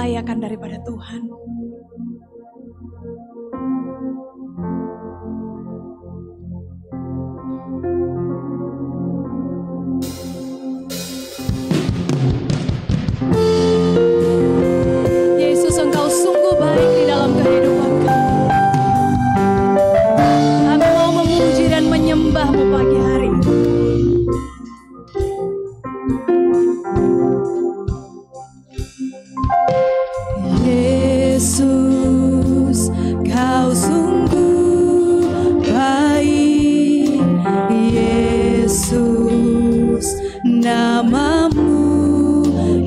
kelayakan daripada Tuhan. Yesus, Engkau sungguh baik di dalam kehidupan kami. Kami mau memuji dan menyembah-Mu pagi hari ini. Yesus, Kau sungguh baik. Yesus, nama-Mu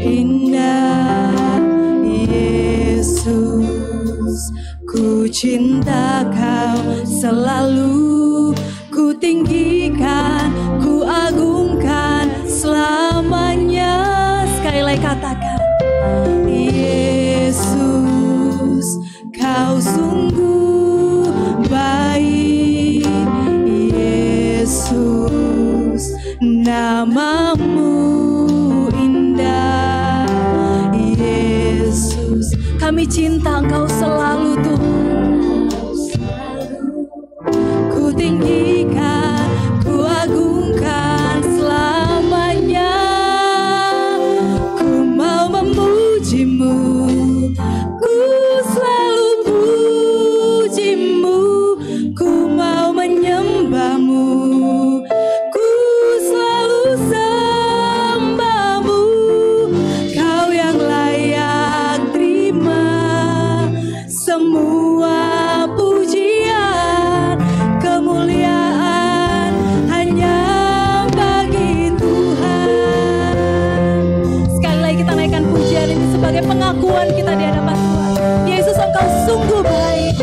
indah. Yesus, ku cinta Kau selalu, ku tinggikan, ku agungkan selamanya. Sekali lagi katakan, Yesus, Kau sungguh baik. Yesus, nama-Mu indah. Yesus, kami cinta Engkau selalu Tuhan. Ku tinggikan, ku agungkan selamanya. Ku mau memuji-Mu, ku selalu puji-Mu. Ku mau menyembah-Mu, ku selalu sembah-Mu. Kau yang layak terima semua pujian, kemuliaan hanya bagi Tuhan. Sekali lagi kita naikkan pujian ini sebagai pengakuan kita di hadapan Tuhan. Yesus, Engkau sungguh baik.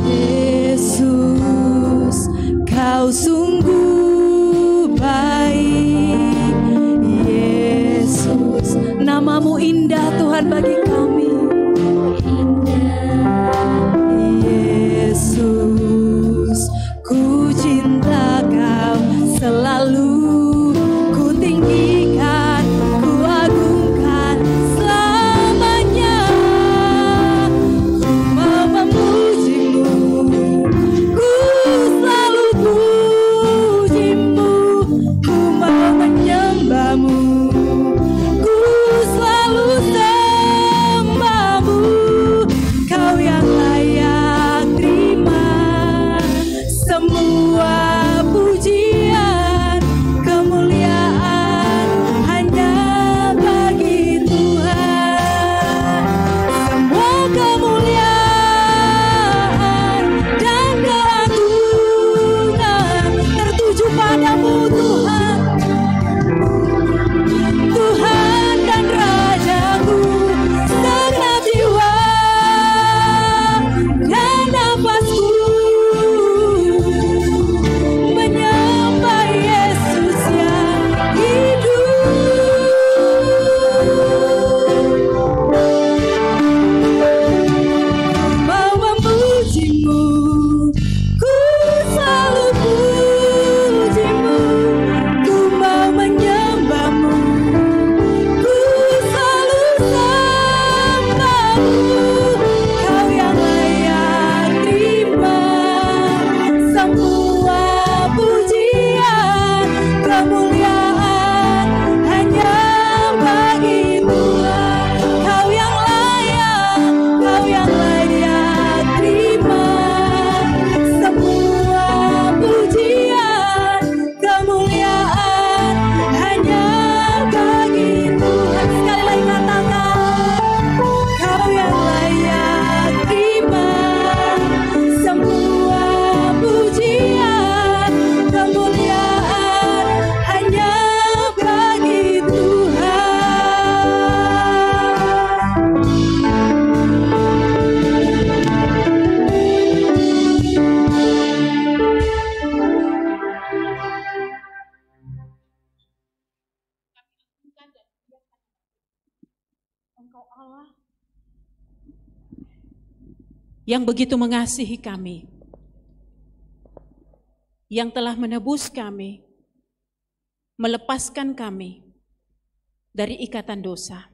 Yesus, Kau sungguh baik. Yesus, nama-Mu indah Tuhan bagi kami. Yesus, ku cinta Kau selalu, ku tinggikan, ku agungkan selamanya. Ku mau memuji-Mu, ku selalu puji-Mu. Ku mau menyembah-Mu, ku selalu sembah-Mu. Kau yang layak terima semua pujian, kemuliaan hanya bagi Tuhan. Semua kemuliaan dan keagungan tertuju padamu Tuhan. Tuhan dan Rajaku, segenap jiwa dan nafasku menyembah Yesus yang hidup. Mau memuji-Mu, ku selalu puji-Mu. Ku mau menyembah-Mu, ku selalu sembah-Mu. Kau yang layak terima semua pujian, kemuliaan hanya bagi Tuhan. Kau yang layak terima semua pujian, kemuliaan hanya bagi Tuhan. Sekali lagi katakan, Kau yang layak terima semua pujian, kemuliaan hanya bagi Engkau Allah yang begitu mengasihi kami. yang telah menebus kami, melepaskan kami dari ikatan dosa.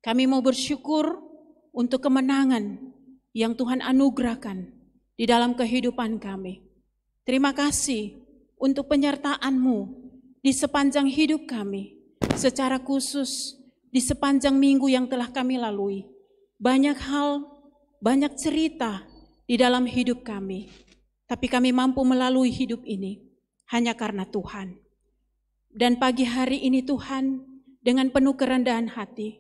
Kami mau bersyukur untuk kemenangan yang Tuhan anugerahkan di dalam kehidupan kami. Terima kasih untuk penyertaan-Mu di sepanjang hidup kami, secara khusus di sepanjang minggu yang telah kami lalui. Banyak hal, banyak cerita di dalam hidup kami, tapi kami mampu melalui hidup ini hanya karena Tuhan. Dan pagi hari ini Tuhan, dengan penuh kerendahan hati,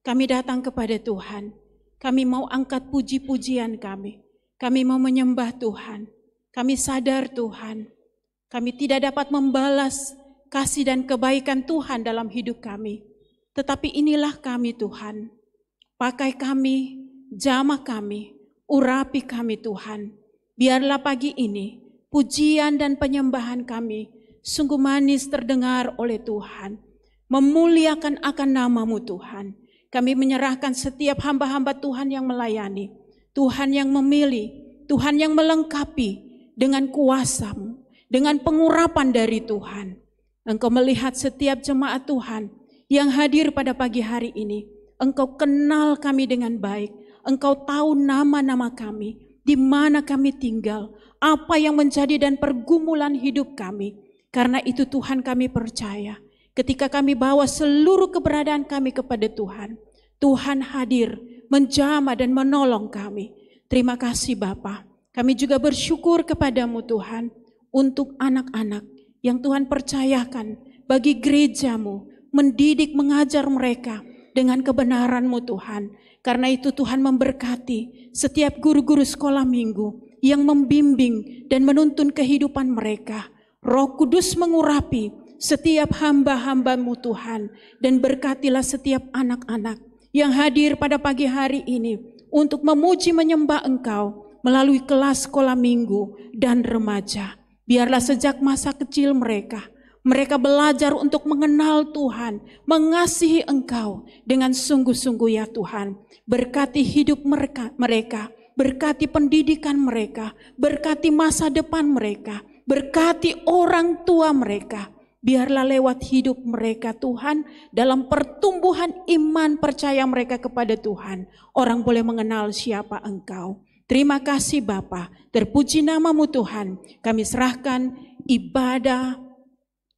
kami datang kepada Tuhan. Kami mau angkat puji-pujian kami. Kami mau menyembah Tuhan. Kami sadar Tuhan, kami tidak dapat membalas kasih dan kebaikan Tuhan dalam hidup kami. Tetapi inilah kami Tuhan. Pakai kami, jamah kami, urapi kami Tuhan. Biarlah pagi ini pujian dan penyembahan kami sungguh manis terdengar oleh Tuhan. Memuliakan akan nama-Mu Tuhan. Kami menyerahkan setiap hamba-hamba Tuhan yang melayani. Tuhan yang memilih, Tuhan yang melengkapi dengan kuasa-Mu, dengan pengurapan dari Tuhan. Engkau melihat setiap jemaat Tuhan yang hadir pada pagi hari ini. Engkau kenal kami dengan baik. Engkau tahu nama-nama kami, di mana kami tinggal, apa yang menjadi dan pergumulan hidup kami. Karena itu Tuhan kami percaya, ketika kami bawa seluruh keberadaan kami kepada Tuhan, Tuhan hadir, menjamah dan menolong kami. Terima kasih Bapa. Kami juga bersyukur kepadamu Tuhan, untuk anak-anak yang Tuhan percayakan bagi gereja-Mu, mendidik, mengajar mereka dengan kebenaran-Mu Tuhan. Karena itu Tuhan memberkati setiap guru-guru sekolah minggu yang membimbing dan menuntun kehidupan mereka. Roh Kudus mengurapi setiap hamba-hamba-Mu Tuhan, dan berkatilah setiap anak-anak yang hadir pada pagi hari ini untuk memuji menyembah Engkau melalui kelas sekolah minggu dan remaja. Biarlah sejak masa kecil mereka belajar untuk mengenal Tuhan, mengasihi Engkau dengan sungguh-sungguh ya Tuhan. Berkati hidup mereka, berkati pendidikan mereka, berkati masa depan mereka, berkati orang tua mereka. Biarlah lewat hidup mereka Tuhan, dalam pertumbuhan iman percaya mereka kepada Tuhan, orang boleh mengenal siapa Engkau. Terima kasih Bapa, terpuji nama-Mu Tuhan. Kami serahkan ibadah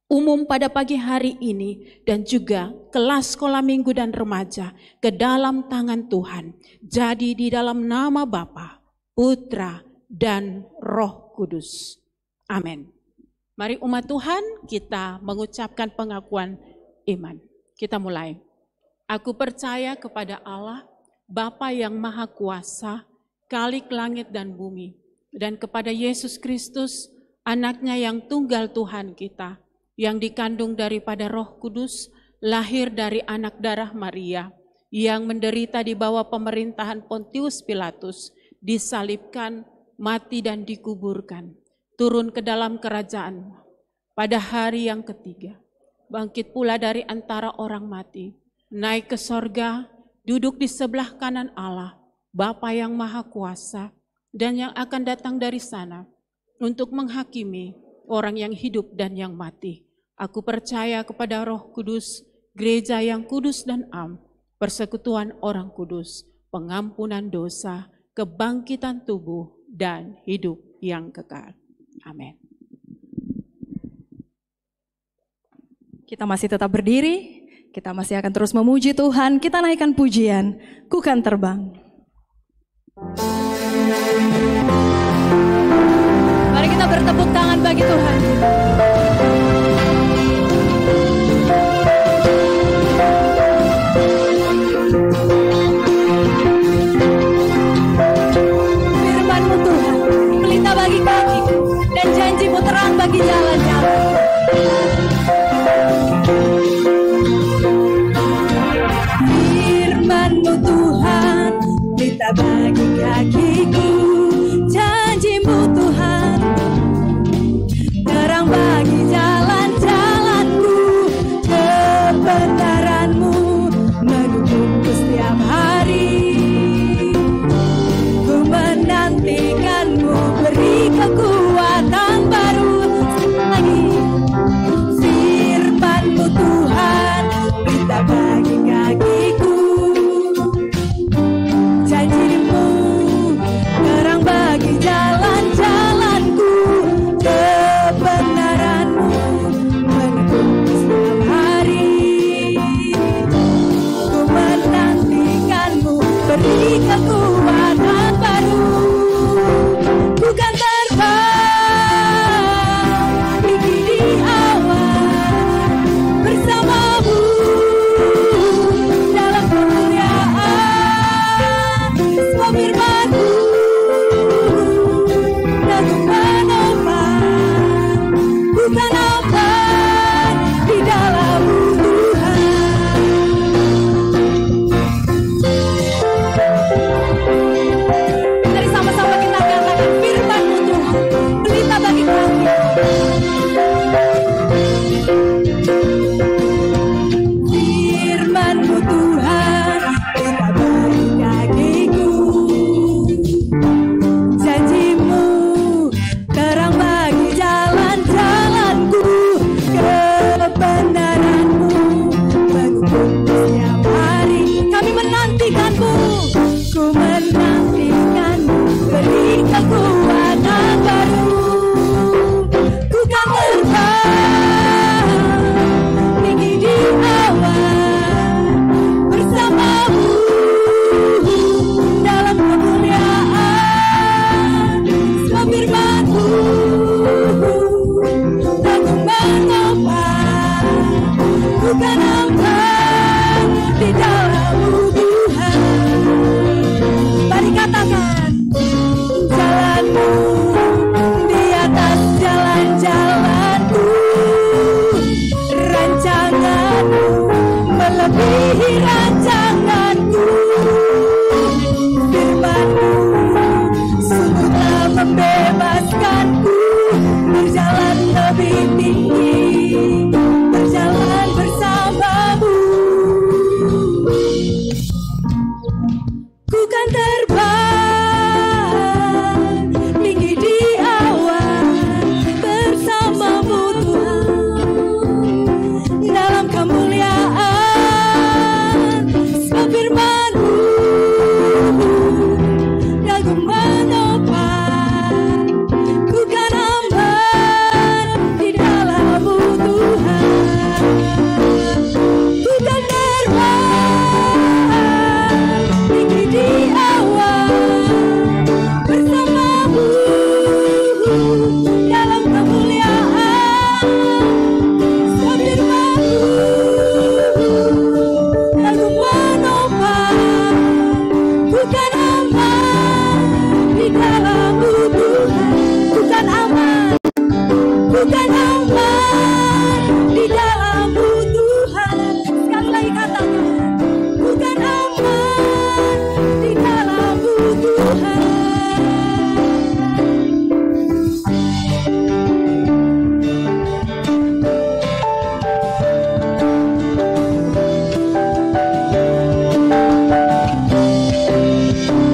umum pada pagi hari ini dan juga kelas sekolah minggu dan remaja ke dalam tangan Tuhan. Jadi di dalam nama Bapa, Putra, dan Roh Kudus. Amin. Mari umat Tuhan kita mengucapkan pengakuan iman. Kita mulai. Aku percaya kepada Allah, Bapa yang Maha Kuasa, Khalik langit dan bumi, dan kepada Yesus Kristus, Anaknya yang tunggal Tuhan kita, yang dikandung daripada Roh Kudus, lahir dari anak darah Maria, yang menderita di bawah pemerintahan Pontius Pilatus, disalibkan, mati dan dikuburkan, turun ke dalam kerajaan pada hari yang ketiga, bangkit pula dari antara orang mati, naik ke sorga, duduk di sebelah kanan Allah, Bapa yang Maha Kuasa, dan yang akan datang dari sana untuk menghakimi orang yang hidup dan yang mati. Aku percaya kepada Roh Kudus, gereja yang kudus dan am, persekutuan orang kudus, pengampunan dosa, kebangkitan tubuh, dan hidup yang kekal. Amin. Kita masih tetap berdiri, kita masih akan terus memuji Tuhan. Kita naikkan pujian, Ku Kan Terbang. Mari kita bertepuk tangan bagi Tuhan. Firman-Mu Tuhan, pelita bagi kakiku, dan janji-Mu terang bagi jalan-jalan. Firman-Mu Tuhan, pelita bagi kakiku, janji-Mu Tuhan, terang bagi jalan-jalanku, kebenaran-Mu mendukungku setiap hari. Ku menantikan-Mu, beri kekuatan baru Bukan aman di dalam-Mu Tuhan. Sekali lagi katakan, bukan aman di dalam-Mu Tuhan.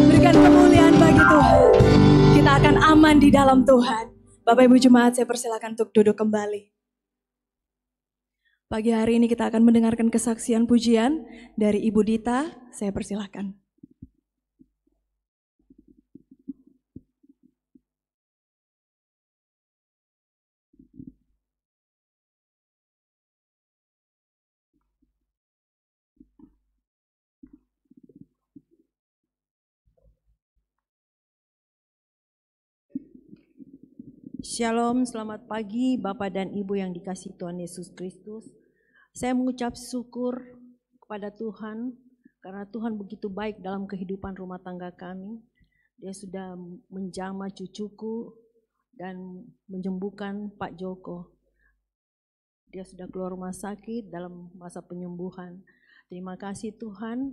Berikan kemuliaan bagi Tuhan. Kita akan aman di dalam Tuhan. Bapak Ibu Jemaat, saya persilakan untuk duduk kembali. Pagi hari ini kita akan mendengarkan kesaksian pujian dari Ibu Dita. Saya persilakan. Shalom, selamat pagi Bapak dan Ibu yang dikasihi Tuhan Yesus Kristus. Saya mengucap syukur kepada Tuhan karena Tuhan begitu baik dalam kehidupan rumah tangga kami. Dia sudah menjamah cucuku dan menyembuhkan Pak Joko. Dia sudah keluar rumah sakit dalam masa penyembuhan. Terima kasih Tuhan.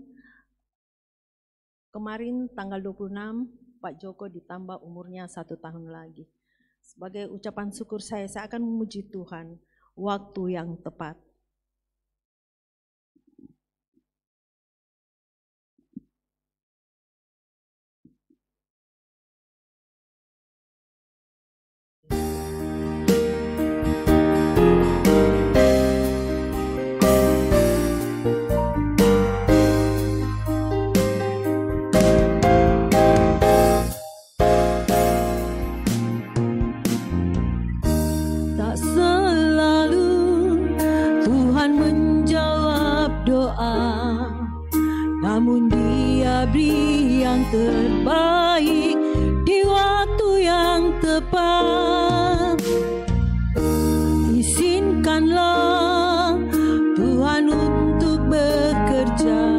Kemarin tanggal 26 Pak Joko ditambah umurnya 1 tahun lagi. Sebagai ucapan syukur saya akan memuji Tuhan waktu yang tepat. Terbaik di waktu yang tepat. Izinkanlah Tuhan untuk bekerja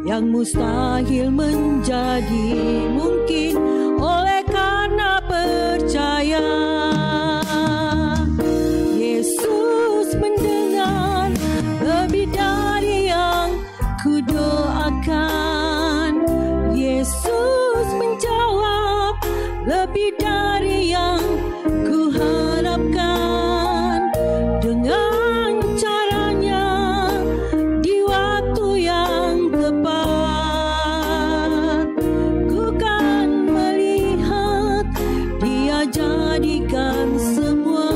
yang mustahil menjadi mungkin oleh karena percaya. Yesus mendengar lebih dari yang kudoakan. Yesus menjawab lebih dari yang kuharapkan. Dengan caranya di waktu yang tepat, ku kan melihat Dia jadikan semua.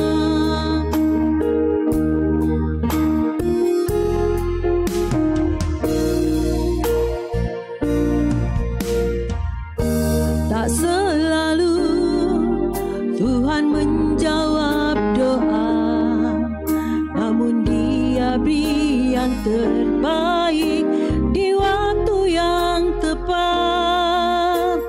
Tak selalu Tuhan menjawab doa, namun Dia beri yang terbaik di waktu yang tepat.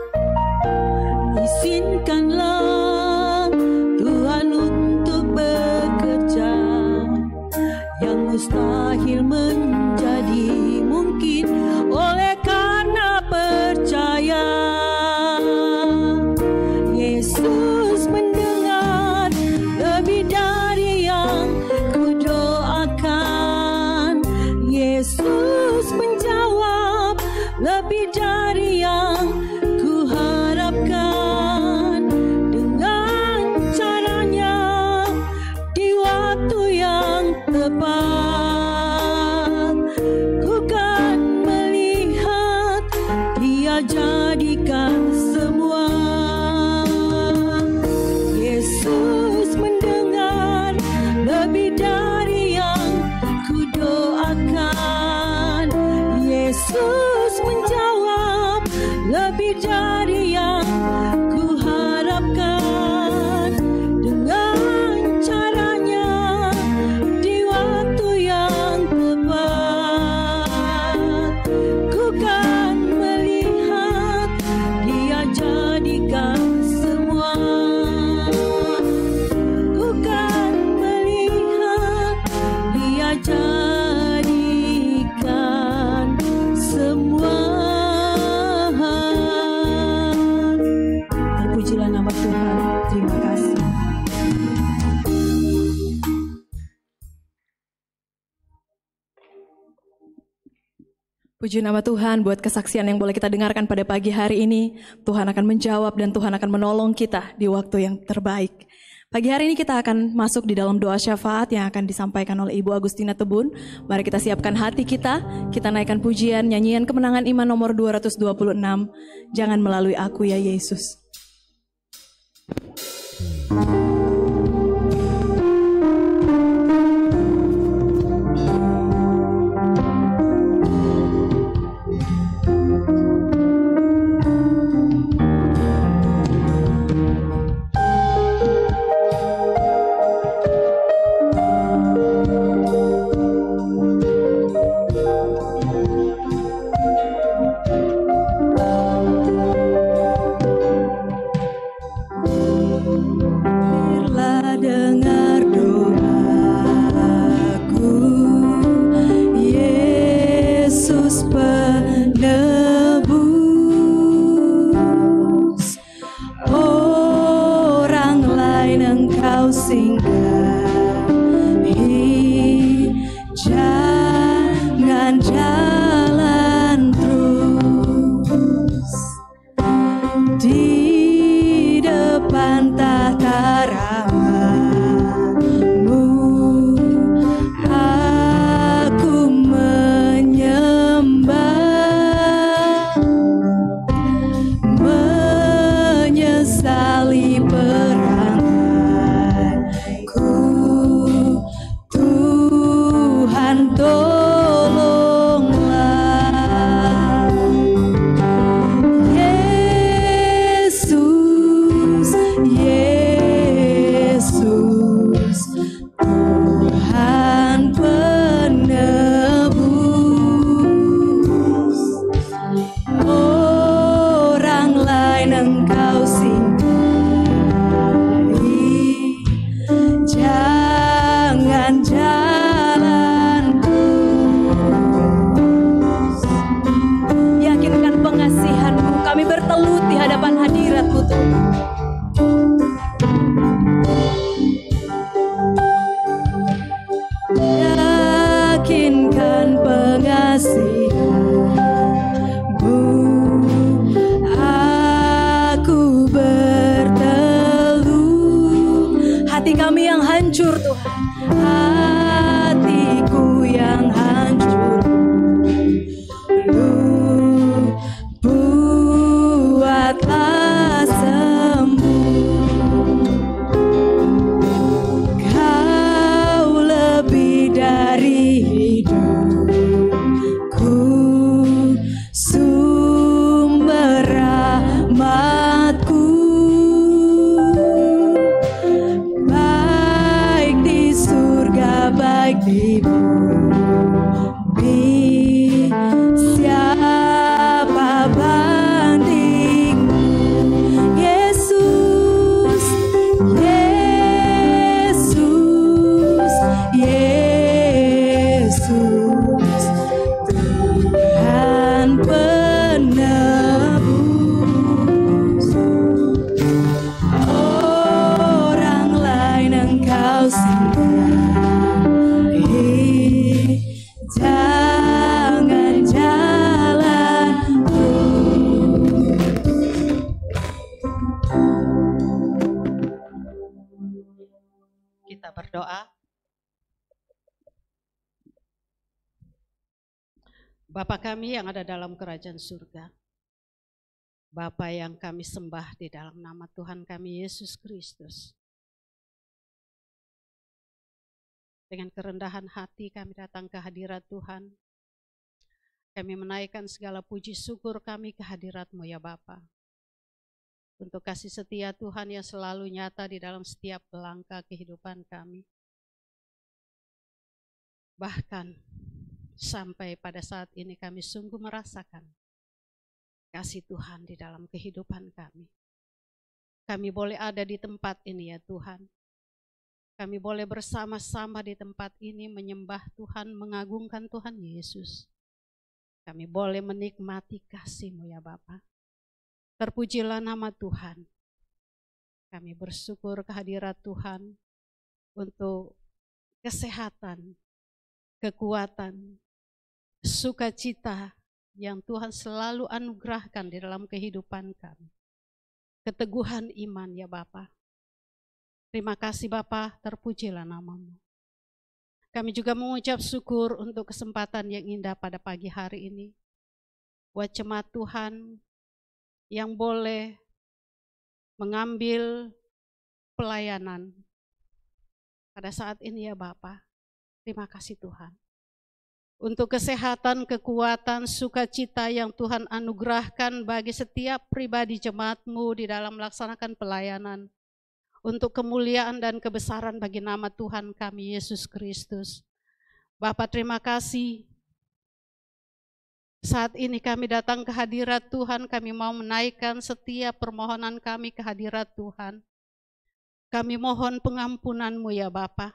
Izinkanlah Tuhan untuk bekerja yang mustahil menjadi mungkin oleh karena percaya. Yesus mendengar lebih dari yang kudoakan. Yesus menjawab lebih dari yang kuharapkan. Dengan caranya di waktu yang tepat, ku kan melihat Dia jadikan semua. Yesus mendengar lebih dari yang kudoakan. Yesus menjawab lebih dari yang kuharapkan. Dengan caranya di waktu yang tepat, ku kan melihat Dia jadikan semua. Ku kan melihat Dia jadikan semua. Puji nama Tuhan buat kesaksian yang boleh kita dengarkan pada pagi hari ini. Tuhan akan menjawab dan Tuhan akan menolong kita di waktu yang terbaik. Pagi hari ini kita akan masuk di dalam doa syafaat yang akan disampaikan oleh Ibu Agustina Tebun. Mari kita siapkan hati kita naikkan pujian, nyanyian kemenangan iman nomor 226. Jangan melalui aku ya Yesus. Bapa kami yang ada dalam kerajaan surga, Bapa yang kami sembah di dalam nama Tuhan kami Yesus Kristus. Dengan kerendahan hati kami datang ke hadirat Tuhan. Kami menaikkan segala puji syukur kami ke hadirat-Mu ya Bapa. Untuk kasih setia Tuhan yang selalu nyata di dalam setiap langkah kehidupan kami. Bahkan sampai pada saat ini kami sungguh merasakan kasih Tuhan di dalam kehidupan kami. Kami boleh ada di tempat ini ya Tuhan. Kami boleh bersama-sama di tempat ini menyembah Tuhan, mengagungkan Tuhan Yesus. Kami boleh menikmati kasih-Mu ya Bapa. Terpujilah nama Tuhan. Kami bersyukur kehadirat Tuhan untuk kesehatan, kekuatan, sukacita, yang Tuhan selalu anugerahkan di dalam kehidupan kami. Keteguhan iman ya Bapa. Terima kasih Bapa, terpujilah nama-Mu. Kami juga mengucap syukur untuk kesempatan yang indah pada pagi hari ini. Buat jemaat Tuhan yang boleh mengambil pelayanan pada saat ini ya Bapa. Terima kasih Tuhan. Untuk kesehatan, kekuatan, sukacita yang Tuhan anugerahkan bagi setiap pribadi jemaat-Mu di dalam melaksanakan pelayanan. Untuk kemuliaan dan kebesaran bagi nama Tuhan kami, Yesus Kristus. Bapa terima kasih. Saat ini kami datang ke hadirat Tuhan, kami mau menaikkan setiap permohonan kami ke hadirat Tuhan. Kami mohon pengampunan-Mu ya Bapa.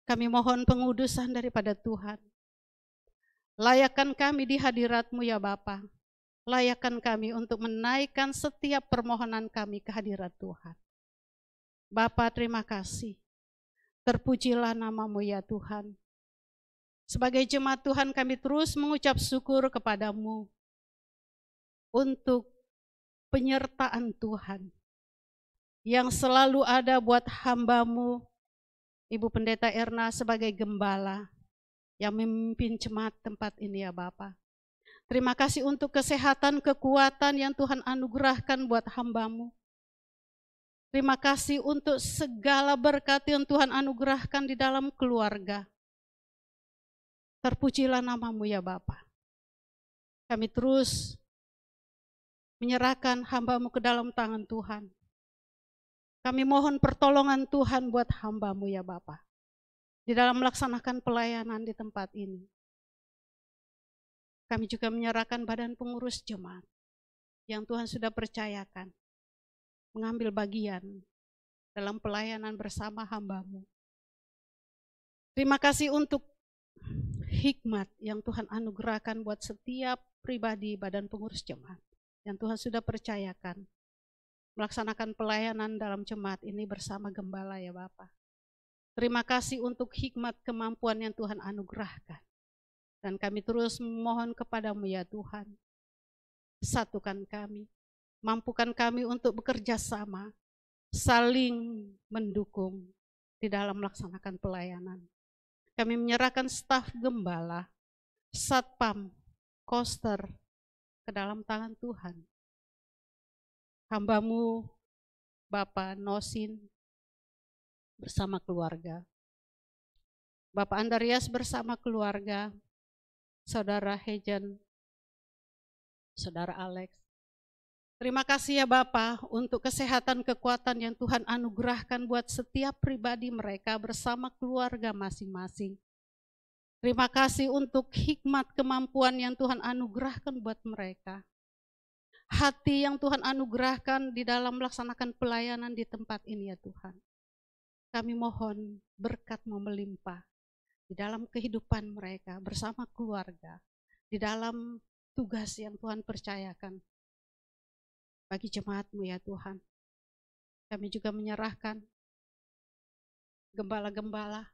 Kami mohon pengudusan daripada Tuhan. Layakkan kami di hadirat-Mu ya Bapa. Layakkan kami untuk menaikkan setiap permohonan kami ke hadirat Tuhan. Bapa terima kasih. Terpujilah nama-Mu ya Tuhan. Sebagai jemaat Tuhan kami terus mengucap syukur kepada-Mu untuk penyertaan Tuhan yang selalu ada buat hamba-Mu, Ibu Pendeta Erna sebagai gembala yang memimpin jemaat tempat ini ya Bapa. Terima kasih untuk kesehatan, kekuatan yang Tuhan anugerahkan buat hamba-Mu. Terima kasih untuk segala berkat yang Tuhan anugerahkan di dalam keluarga. Terpujilah nama-Mu ya Bapa. Kami terus menyerahkan hamba-Mu ke dalam tangan Tuhan. Kami mohon pertolongan Tuhan buat hamba-Mu ya Bapa. Di dalam melaksanakan pelayanan di tempat ini. Kami juga menyerahkan badan pengurus jemaat yang Tuhan sudah percayakan. Mengambil bagian dalam pelayanan bersama hamba-Mu. Terima kasih untuk hikmat yang Tuhan anugerahkan buat setiap pribadi badan pengurus jemaat yang Tuhan sudah percayakan melaksanakan pelayanan dalam jemaat ini bersama gembala ya Bapa. Terima kasih untuk hikmat kemampuan yang Tuhan anugerahkan. Dan kami terus memohon kepada-Mu ya Tuhan. Satukan kami. Mampukan kami untuk bekerja sama, saling mendukung di dalam melaksanakan pelayanan. Kami menyerahkan staf gembala, satpam, koster ke dalam tangan Tuhan. Hamba-Mu, Bapak Nosin, bersama keluarga. Bapak Andarias bersama keluarga, Saudara Hejan, Saudara Alex. Terima kasih ya Bapa untuk kesehatan kekuatan yang Tuhan anugerahkan buat setiap pribadi mereka bersama keluarga masing-masing. Terima kasih untuk hikmat kemampuan yang Tuhan anugerahkan buat mereka. Hati yang Tuhan anugerahkan di dalam melaksanakan pelayanan di tempat ini ya Tuhan. Kami mohon berkat-Mu melimpah di dalam kehidupan mereka bersama keluarga, di dalam tugas yang Tuhan percayakan. Bagi jemaat-Mu ya Tuhan, kami juga menyerahkan gembala-gembala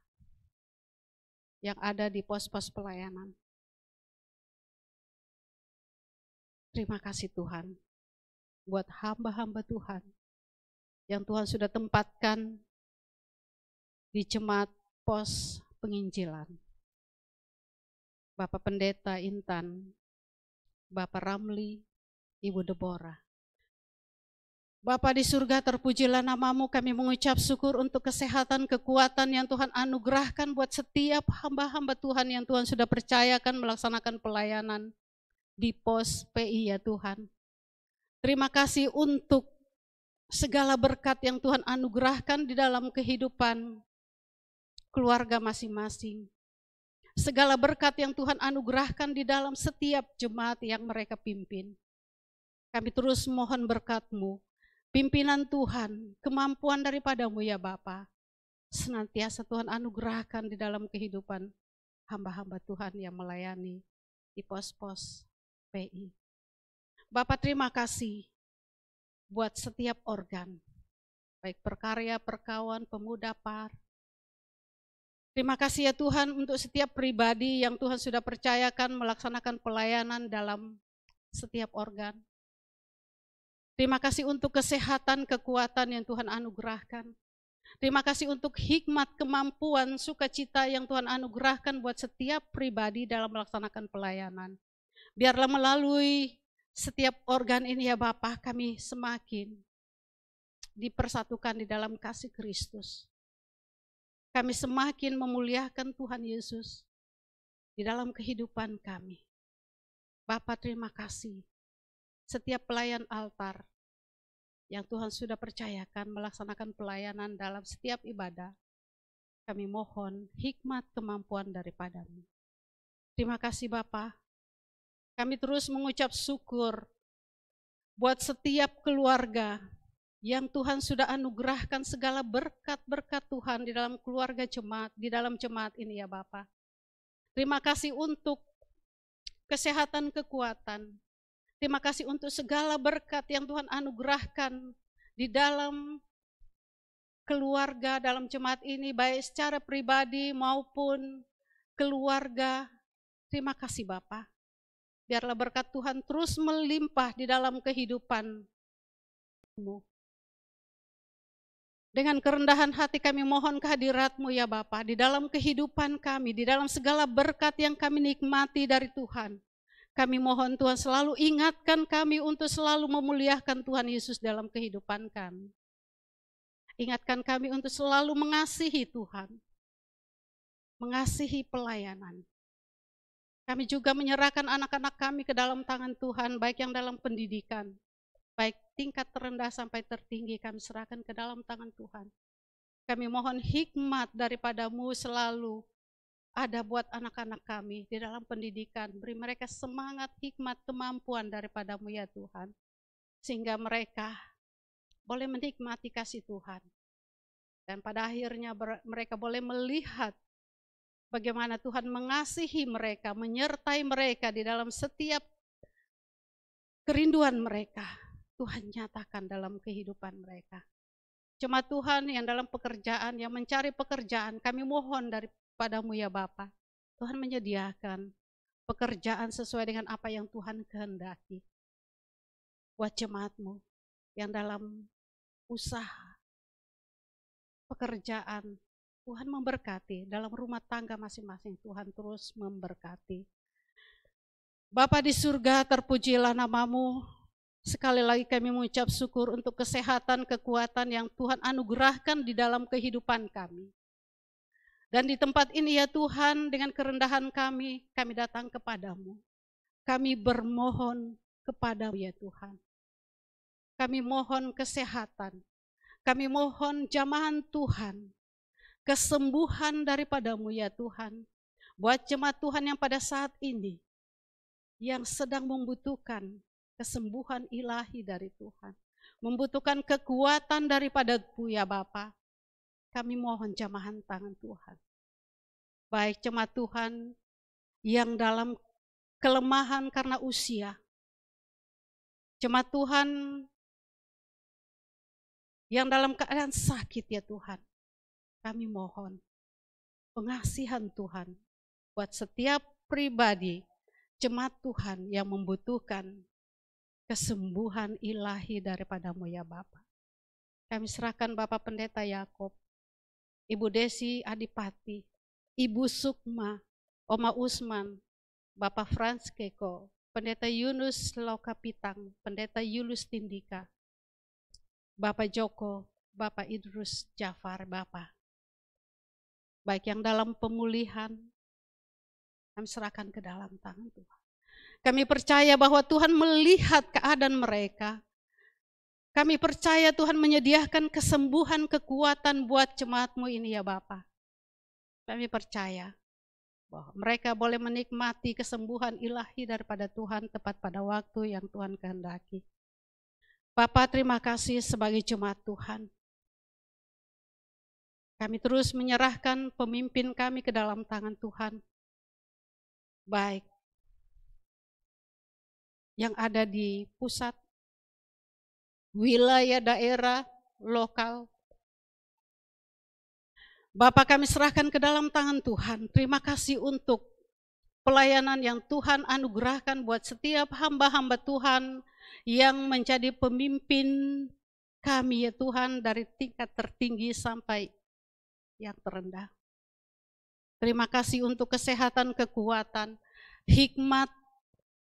yang ada di pos-pos pelayanan. Terima kasih Tuhan buat hamba-hamba Tuhan yang Tuhan sudah tempatkan di jemaat pos penginjilan. Bapak Pendeta Intan, Bapak Ramli, Ibu Deborah. Bapa di surga, terpujilah nama-Mu, kami mengucap syukur untuk kesehatan, kekuatan yang Tuhan anugerahkan buat setiap hamba-hamba Tuhan yang Tuhan sudah percayakan melaksanakan pelayanan di pos PI ya Tuhan. Terima kasih untuk segala berkat yang Tuhan anugerahkan di dalam kehidupan keluarga masing-masing. Segala berkat yang Tuhan anugerahkan di dalam setiap jemaat yang mereka pimpin. Kami terus mohon berkat-Mu. Pimpinan Tuhan, kemampuan daripada-Mu ya Bapa, senantiasa Tuhan anugerahkan di dalam kehidupan hamba-hamba Tuhan yang melayani di pos-pos PI. Bapa terima kasih buat setiap organ, baik perkarya, perkawan, pemuda, par. Terima kasih ya Tuhan untuk setiap pribadi yang Tuhan sudah percayakan melaksanakan pelayanan dalam setiap organ. Terima kasih untuk kesehatan, kekuatan yang Tuhan anugerahkan. Terima kasih untuk hikmat, kemampuan, sukacita yang Tuhan anugerahkan buat setiap pribadi dalam melaksanakan pelayanan. Biarlah melalui setiap organ ini ya Bapa, kami semakin dipersatukan di dalam kasih Kristus. Kami semakin memuliakan Tuhan Yesus di dalam kehidupan kami. Bapa, terima kasih. Setiap pelayan altar yang Tuhan sudah percayakan melaksanakan pelayanan dalam setiap ibadah, kami mohon hikmat kemampuan daripada-Mu. Terima kasih Bapa. Kami terus mengucap syukur buat setiap keluarga yang Tuhan sudah anugerahkan segala berkat-berkat Tuhan di dalam keluarga jemaat, di dalam jemaat ini ya Bapa. Terima kasih untuk kesehatan, kekuatan. Terima kasih untuk segala berkat yang Tuhan anugerahkan di dalam keluarga, dalam jemaat ini, baik secara pribadi maupun keluarga. Terima kasih Bapa. Biarlah berkat Tuhan terus melimpah di dalam kehidupan-Mu. Dengan kerendahan hati kami mohon kehadirat-Mu ya Bapa di dalam kehidupan kami, di dalam segala berkat yang kami nikmati dari Tuhan. Kami mohon Tuhan selalu ingatkan kami untuk selalu memuliakan Tuhan Yesus dalam kehidupan kami. Ingatkan kami untuk selalu mengasihi Tuhan, mengasihi pelayanan. Kami juga menyerahkan anak-anak kami ke dalam tangan Tuhan, baik yang dalam pendidikan, baik tingkat terendah sampai tertinggi, kami serahkan ke dalam tangan Tuhan. Kami mohon hikmat daripada-Mu selalu ada buat anak-anak kami di dalam pendidikan. Beri mereka semangat, hikmat, kemampuan daripada-Mu ya Tuhan. Sehingga mereka boleh menikmati kasih Tuhan. Dan pada akhirnya mereka boleh melihat bagaimana Tuhan mengasihi mereka, menyertai mereka di dalam setiap kerinduan mereka. Tuhan nyatakan dalam kehidupan mereka. Jemaat Tuhan yang dalam pekerjaan, yang mencari pekerjaan, kami mohon daripada-Mu ya Bapa. Tuhan menyediakan pekerjaan sesuai dengan apa yang Tuhan kehendaki. Buat jemaat-Mu yang dalam usaha, pekerjaan, Tuhan memberkati, dalam rumah tangga masing-masing Tuhan terus memberkati. Bapa di surga, terpujilah nama-Mu. Sekali lagi kami mengucap syukur untuk kesehatan, kekuatan yang Tuhan anugerahkan di dalam kehidupan kami. Dan di tempat ini ya Tuhan, dengan kerendahan kami datang kepada-Mu. Kami bermohon kepada-Mu ya Tuhan. Kami mohon kesehatan, kami mohon jamahan Tuhan, kesembuhan daripada-Mu ya Tuhan. Buat jemaat Tuhan yang pada saat ini, yang sedang membutuhkan kesembuhan ilahi dari Tuhan, membutuhkan kekuatan daripada-Mu ya Bapa. Kami mohon jamahan tangan Tuhan. Baik jemaat Tuhan yang dalam kelemahan karena usia, jemaat Tuhan yang dalam keadaan sakit ya Tuhan, kami mohon pengasihan Tuhan buat setiap pribadi jemaat Tuhan yang membutuhkan kesembuhan ilahi daripada-Mu ya Bapa. Kami serahkan Bapak Pendeta Yakob, Ibu Desi Adipati, Ibu Sukma, Oma Usman, Bapak Frans Keko, Pendeta Yunus Lokapitang, Pendeta Yulus Tindika, Bapak Joko, Bapak Idrus Jafar, Bapak. Baik yang dalam pemulihan, kami serahkan ke dalam tangan Tuhan. Kami percaya bahwa Tuhan melihat keadaan mereka. Kami percaya Tuhan menyediakan kesembuhan, kekuatan buat jemaat-Mu ini ya Bapa. Kami percaya bahwa mereka boleh menikmati kesembuhan ilahi daripada Tuhan tepat pada waktu yang Tuhan kehendaki. Bapa, terima kasih sebagai jemaat Tuhan. Kami terus menyerahkan pemimpin kami ke dalam tangan Tuhan. Baik yang ada di pusat, wilayah, daerah, lokal, Bapa, kami serahkan ke dalam tangan Tuhan. Terima kasih untuk pelayanan yang Tuhan anugerahkan buat setiap hamba-hamba Tuhan yang menjadi pemimpin kami ya Tuhan, dari tingkat tertinggi sampai yang terendah. Terima kasih untuk kesehatan, kekuatan, hikmat,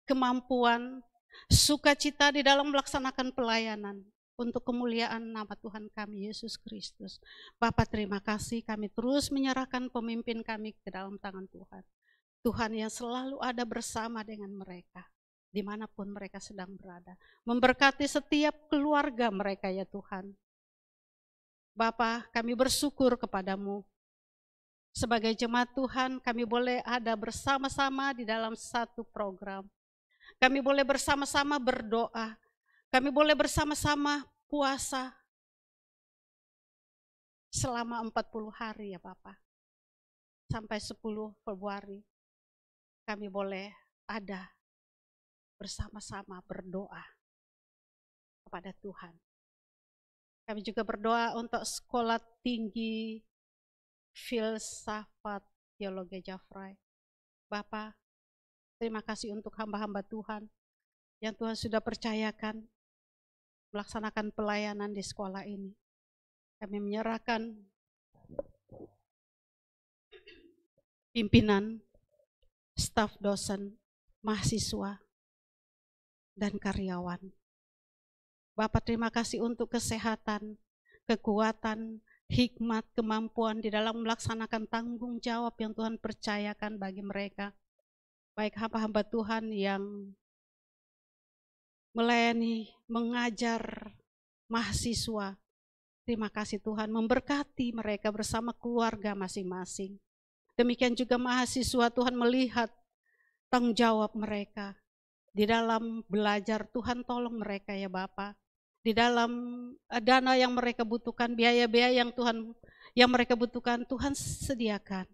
kemampuan, sukacita di dalam melaksanakan pelayanan untuk kemuliaan nama Tuhan kami Yesus Kristus. Bapa, terima kasih, kami terus menyerahkan pemimpin kami ke dalam tangan Tuhan. Tuhan yang selalu ada bersama dengan mereka, dimanapun mereka sedang berada. Memberkati setiap keluarga mereka ya Tuhan. Bapa, kami bersyukur kepadamu. Sebagai jemaat Tuhan, kami boleh ada bersama-sama di dalam satu program. Kami boleh bersama-sama berdoa. Kami boleh bersama-sama puasa selama 40 hari ya Bapak. Sampai 10 Februari kami boleh ada bersama-sama berdoa kepada Tuhan. Kami juga berdoa untuk sekolah tinggi Filsafat Teologi Jafrai. Bapak, terima kasih untuk hamba-hamba Tuhan yang Tuhan sudah percayakan melaksanakan pelayanan di sekolah ini. Kami menyerahkan pimpinan, staf dosen, mahasiswa, dan karyawan. Bapak, terima kasih untuk kesehatan, kekuatan, hikmat, kemampuan di dalam melaksanakan tanggung jawab yang Tuhan percayakan bagi mereka. Baik hamba-hamba Tuhan yang melayani, mengajar mahasiswa. Terima kasih Tuhan, memberkati mereka bersama keluarga masing-masing. Demikian juga mahasiswa, Tuhan melihat tanggung jawab mereka. Di dalam belajar, Tuhan tolong mereka ya Bapak. Di dalam dana yang mereka butuhkan, biaya-biaya yang mereka butuhkan, Tuhan sediakan.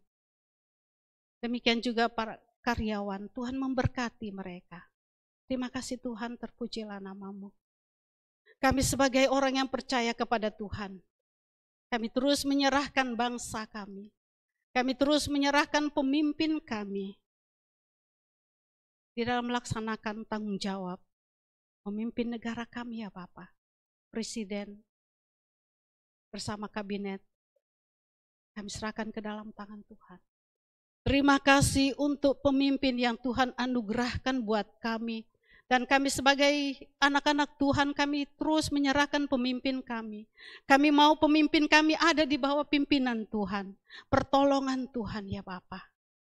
Demikian juga para karyawan, Tuhan memberkati mereka. Terima kasih Tuhan, terpujilah nama-Mu. Kami sebagai orang yang percaya kepada Tuhan, kami terus menyerahkan bangsa kami. Kami terus menyerahkan pemimpin kami di dalam melaksanakan tanggung jawab memimpin negara kami ya Bapak. Presiden bersama kabinet, kami serahkan ke dalam tangan Tuhan. Terima kasih untuk pemimpin yang Tuhan anugerahkan buat kami. Dan kami sebagai anak-anak Tuhan, kami terus menyerahkan pemimpin kami. Kami mau pemimpin kami ada di bawah pimpinan Tuhan. Pertolongan Tuhan ya Bapak.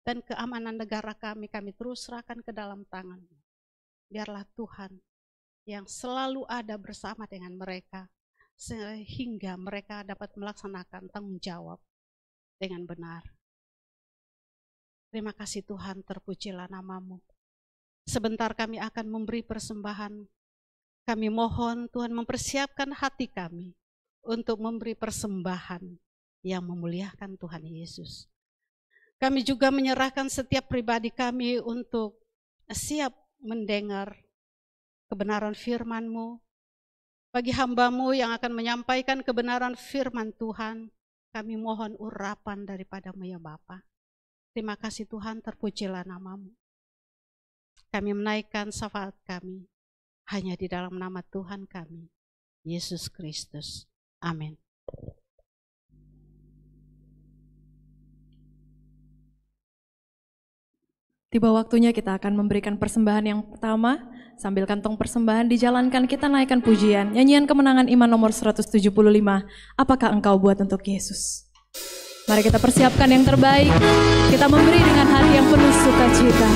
Dan keamanan negara kami terus serahkan ke dalam tangan. Biarlah Tuhan yang selalu ada bersama dengan mereka, sehingga mereka dapat melaksanakan tanggung jawab dengan benar. Terima kasih Tuhan, terpujilah nama-Mu. Sebentar kami akan memberi persembahan. Kami mohon Tuhan mempersiapkan hati kami untuk memberi persembahan yang memuliakan Tuhan Yesus. Kami juga menyerahkan setiap pribadi kami untuk siap mendengar kebenaran firman-Mu. Bagi hamba-Mu yang akan menyampaikan kebenaran firman Tuhan, kami mohon urapan daripada-Mu ya Bapa. Terima kasih Tuhan, terpujilah nama-Mu. Kami menaikkan syafaat kami hanya di dalam nama Tuhan kami, Yesus Kristus. Amin. Tiba waktunya kita akan memberikan persembahan yang pertama. Sambil kantong persembahan dijalankan, kita naikkan pujian. Nyanyian Kemenangan Iman nomor 175. Apakah engkau buat untuk Yesus? Mari kita persiapkan yang terbaik. Kita memberi dengan hati yang penuh sukacita.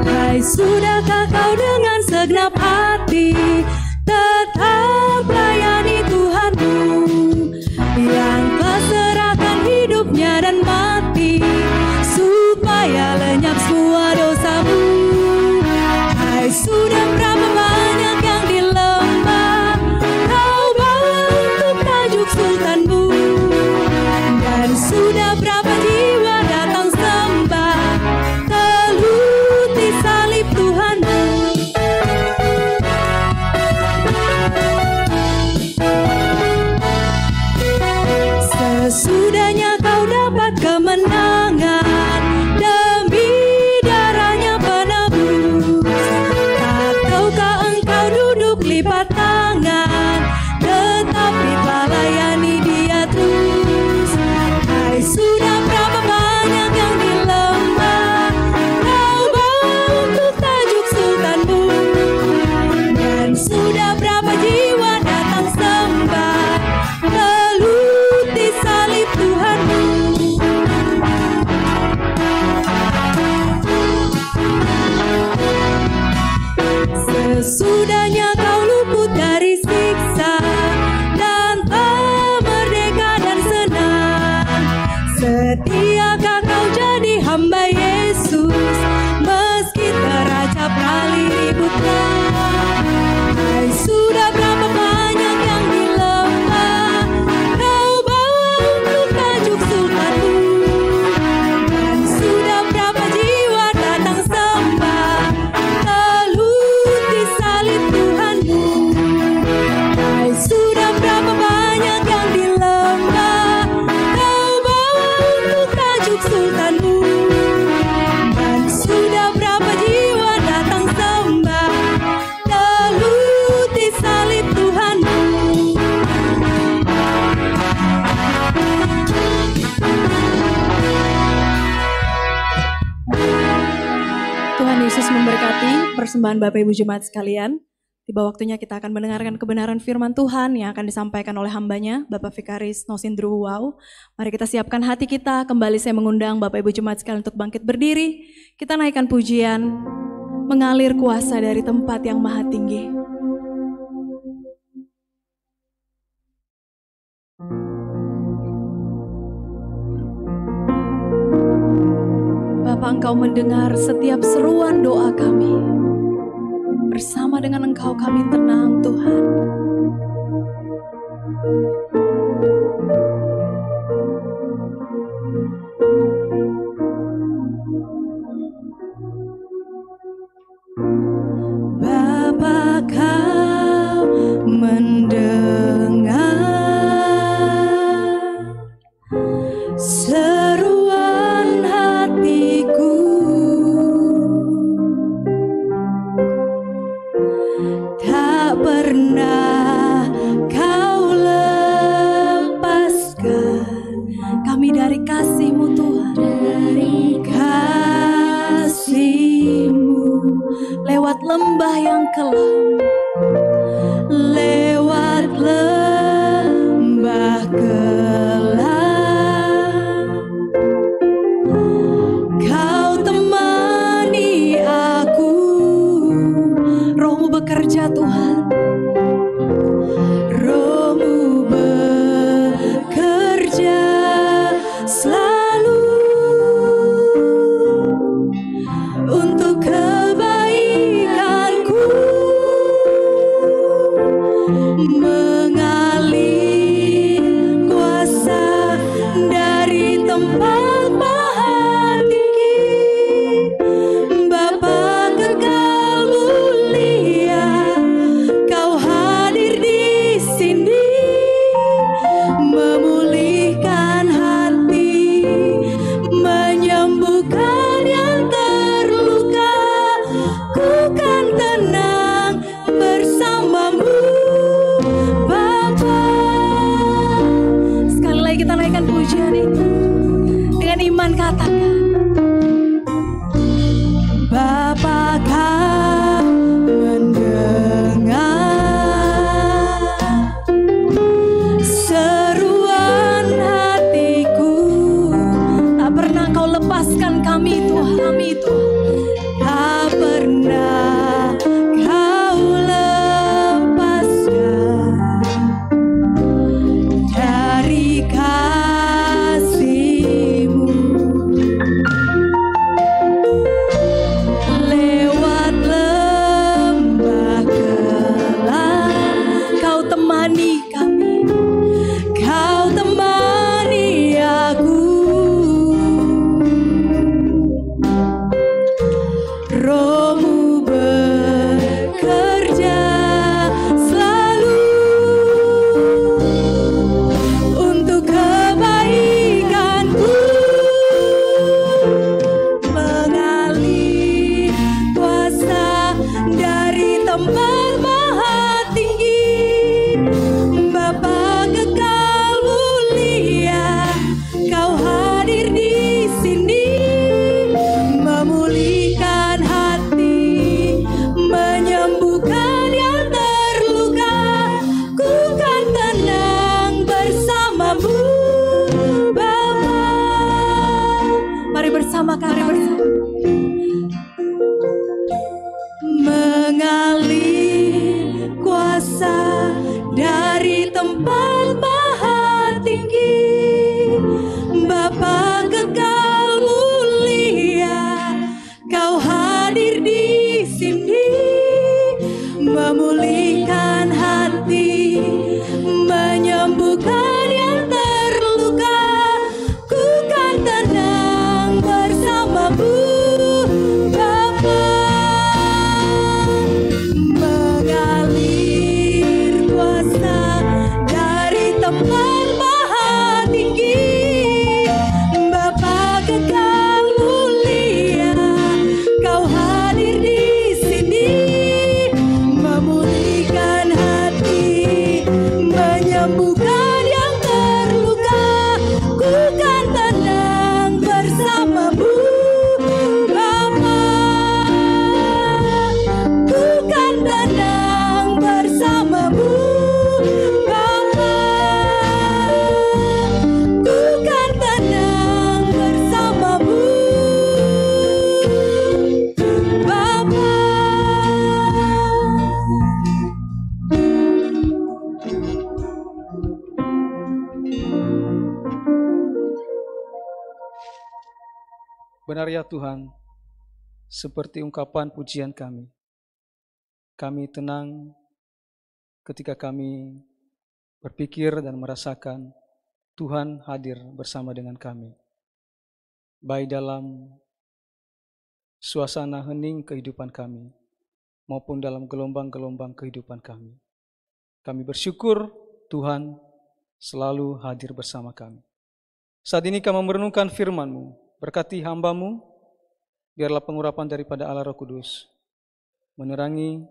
Hai, sudahkah kau dengan segenap hati tetap layani Tuhanmu yang telah serahkan hidupnya dan mati supaya lenyap semua dosamu? Hai, sudah berapa banyak yang di lembah kau bawa untuk tajuk sultanmu, dan sudah berapa jiwa datang sembah Yesus memberkati persembahan Bapak Ibu Jemaat sekalian. Tiba waktunya kita akan mendengarkan kebenaran firman Tuhan yang akan disampaikan oleh hambanya, Bapak Vikaris Nosindru Wow. Mari kita siapkan hati kita, kembali saya mengundang Bapak Ibu Jemaat sekalian untuk bangkit berdiri. Kita naikkan pujian, mengalir kuasa dari tempat yang maha tinggi. Bapa, Engkau mendengar setiap seruan doa kami. Bersama dengan Engkau kami tenang, Tuhan. Bapa, Kau mendengar seruan hatiku, tak pernah Kau lepaskan kami dari kasih-Mu, Tuhan. Dari kasih-Mu, lewat lembah yang kelam, lewat lembah kelam, Kau temani aku. Roh-Mu bekerja, Tuhan. Roh-Mu bekerja selalu untuk kebaikanku, mengalir kuasa dari tempat maha tinggi. Bapa kekal mulia, Kau hadir di sini, memulihkan hati, menyembuhkan yang terluka. Ku kan tenang bersama-Mu, Bapa. Sekali lagi kita naikkan pujian itu dengan iman, katakan, Bapa, Kau mendengar seruan hatiku. Tak pernah Kau lepaskan kami, Tuhan. Tak pernah Kau lepaskan dari kasih-Mu. Lewat lembah kelam, Kau temani kami, Kau temani aku. Roh-Mu bekerja selalu untuk kebaikanku, mengalir kuasa dari tempat maha tinggi. Bapa kekal mulia, Kau hadir di sini, memulihkan hati, menyembuhkan yang terluka. Ku kan tenang bersama-Mu, Bapa. Mari bersama kami, mengalir kuasa dari tempat maha tinggi. Bapa kekal mulia, Kau hadir di sini, memulihkan hati, menyembuhkan yang terluka. Ku kan tenang bersama-Mu, Benar ya Tuhan, seperti ungkapan pujian kami. Kami tenang ketika kami berpikir dan merasakan Tuhan hadir bersama dengan kami. Baik dalam suasana hening kehidupan kami, maupun dalam gelombang-gelombang kehidupan kami. Kami bersyukur Tuhan selalu hadir bersama kami. Saat ini kami merenungkan firman-Mu. Berkati hamba-Mu, biarlah pengurapan daripada Allah Roh Kudus menerangi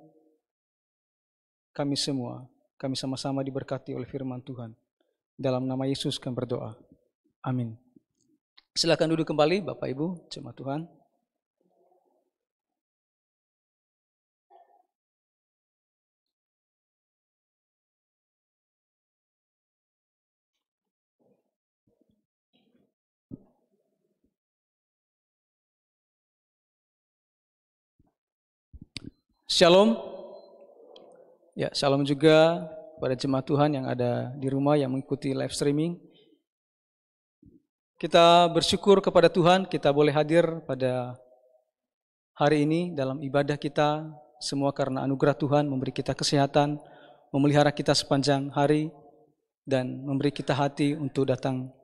kami semua. Kami sama-sama diberkati oleh firman Tuhan. Dalam nama Yesus kami berdoa. Amin. Silakan duduk kembali Bapak Ibu, jemaat Tuhan. Shalom. Ya, shalom juga pada jemaat Tuhan yang ada di rumah yang mengikuti live streaming. Kita bersyukur kepada Tuhan, kita boleh hadir pada hari ini dalam ibadah kita, semua karena anugerah Tuhan memberi kita kesehatan, memelihara kita sepanjang hari, dan memberi kita hati untuk datang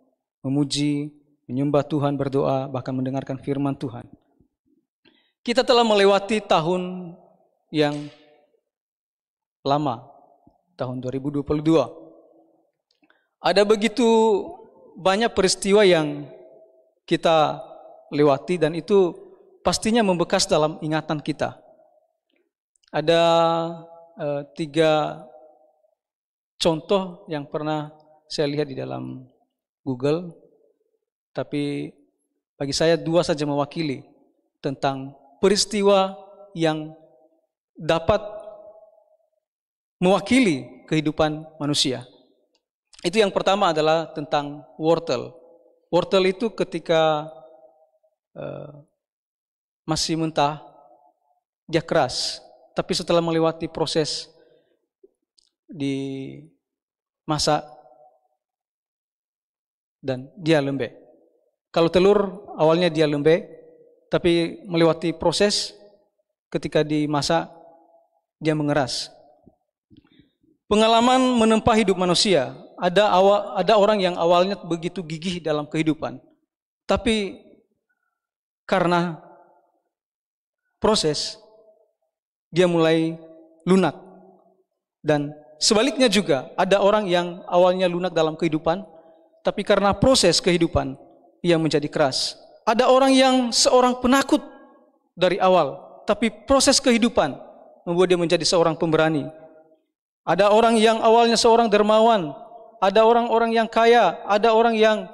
memuji, menyembah Tuhan, berdoa, bahkan mendengarkan firman Tuhan. Kita telah melewati tahun yang lama, tahun 2022. Ada begitu banyak peristiwa yang kita lewati dan itu pastinya membekas dalam ingatan kita. Ada 3 contoh yang pernah saya lihat di dalam Google, tapi bagi saya 2 saja mewakili tentang peristiwa yang dapat mewakili kehidupan manusia. Itu yang pertama adalah tentang wortel. Wortel itu ketika masih mentah, dia keras. Tapi setelah melewati proses dimasak dan dia lembek. Kalau telur awalnya dia lembek, tapi melewati proses ketika dimasak dia mengeras. Pengalaman menempa hidup manusia. Ada orang yang awalnya begitu gigih dalam kehidupan, tapi karena proses dia mulai lunak. Dan sebaliknya juga ada orang yang awalnya lunak dalam kehidupan, tapi karena proses kehidupan ia menjadi keras. Ada orang yang seorang penakut dari awal, tapi proses kehidupan membuat dia menjadi seorang pemberani. Ada orang yang awalnya seorang dermawan, ada orang-orang yang kaya, ada orang yang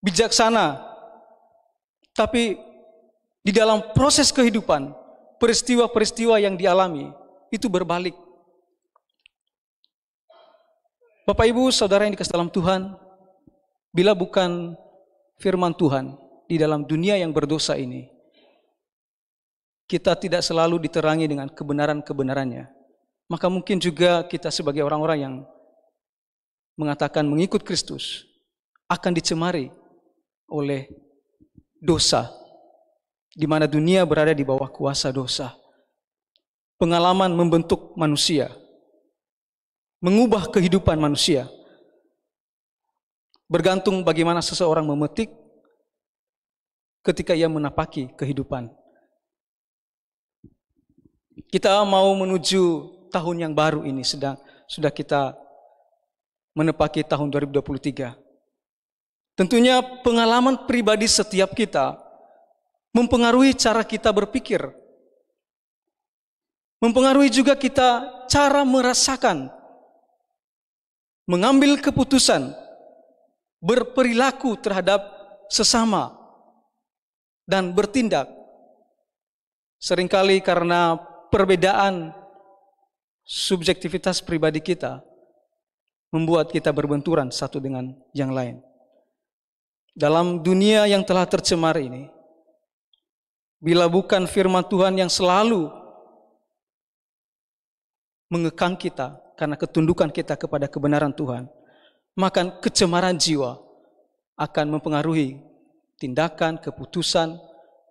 bijaksana. Tapi di dalam proses kehidupan, peristiwa-peristiwa yang dialami itu berbalik. Bapak Ibu, saudara yang dikasihi dalam Tuhan, bila bukan firman Tuhan di dalam dunia yang berdosa ini, kita tidak selalu diterangi dengan kebenaran-kebenarannya. Maka mungkin juga kita sebagai orang-orang yang mengatakan mengikut Kristus akan dicemari oleh dosa, di mana dunia berada di bawah kuasa dosa. Pengalaman membentuk manusia, mengubah kehidupan manusia, bergantung bagaimana seseorang memetik ketika ia menapaki kehidupan. Kita mau menuju tahun yang baru ini, sudah kita menepaki tahun 2023. Tentunya pengalaman pribadi setiap kita mempengaruhi cara kita berpikir. Mempengaruhi juga kita cara merasakan, mengambil keputusan, berperilaku terhadap sesama, dan bertindak. Seringkali karena perbedaan subjektivitas pribadi kita membuat kita berbenturan satu dengan yang lain. Dalam dunia yang telah tercemar ini, bila bukan firman Tuhan yang selalu mengekang kita karena ketundukan kita kepada kebenaran Tuhan, maka kecemaran jiwa akan mempengaruhi tindakan, keputusan,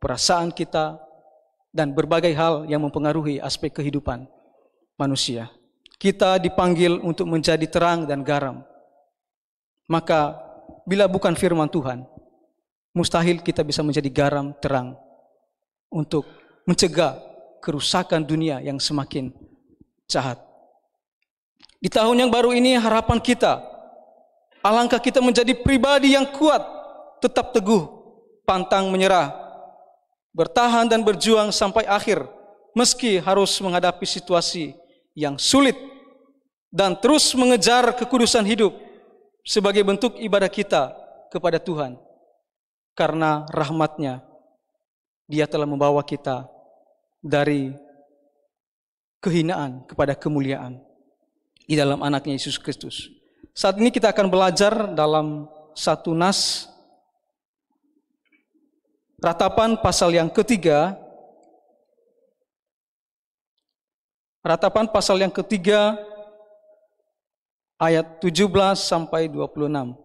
perasaan kita, dan berbagai hal yang mempengaruhi aspek kehidupan manusia. Kita dipanggil untuk menjadi terang dan garam. Maka bila bukan firman Tuhan, mustahil kita bisa menjadi garam terang untuk mencegah kerusakan dunia yang semakin jahat. Di tahun yang baru ini harapan kita, alangkah kita menjadi pribadi yang kuat, tetap teguh, pantang menyerah, bertahan dan berjuang sampai akhir, meski harus menghadapi situasi yang sulit, dan terus mengejar kekudusan hidup sebagai bentuk ibadah kita kepada Tuhan. Karena rahmat-Nya, Dia telah membawa kita dari kehinaan kepada kemuliaan di dalam anaknya Yesus Kristus. Saat ini kita akan belajar dalam satu nas, Ratapan pasal yang ketiga. Ratapan pasal yang ketiga ayat 17 sampai 26.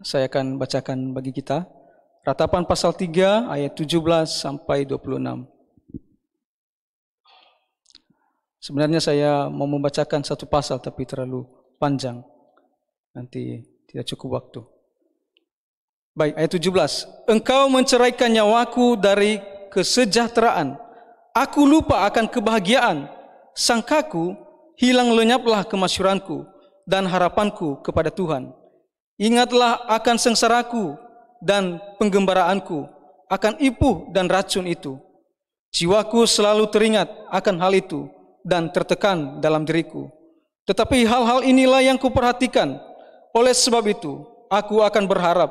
Saya akan bacakan bagi kita. Ratapan pasal 3 ayat 17 sampai 26. Sebenarnya saya mau membacakan satu pasal tapi terlalu panjang. Nanti tidak cukup waktu. Baik, ayat 17. Engkau menceraikan nyawaku dari kesejahteraan. Aku lupa akan kebahagiaan. Sangkaku hilang lenyaplah kemasyuranku dan harapanku kepada Tuhan. Ingatlah akan sengsaraku dan penggembaraanku, akan ipuh dan racun itu. Jiwaku selalu teringat akan hal itu dan tertekan dalam diriku. Tetapi hal-hal inilah yang kuperhatikan. Oleh sebab itu, aku akan berharap.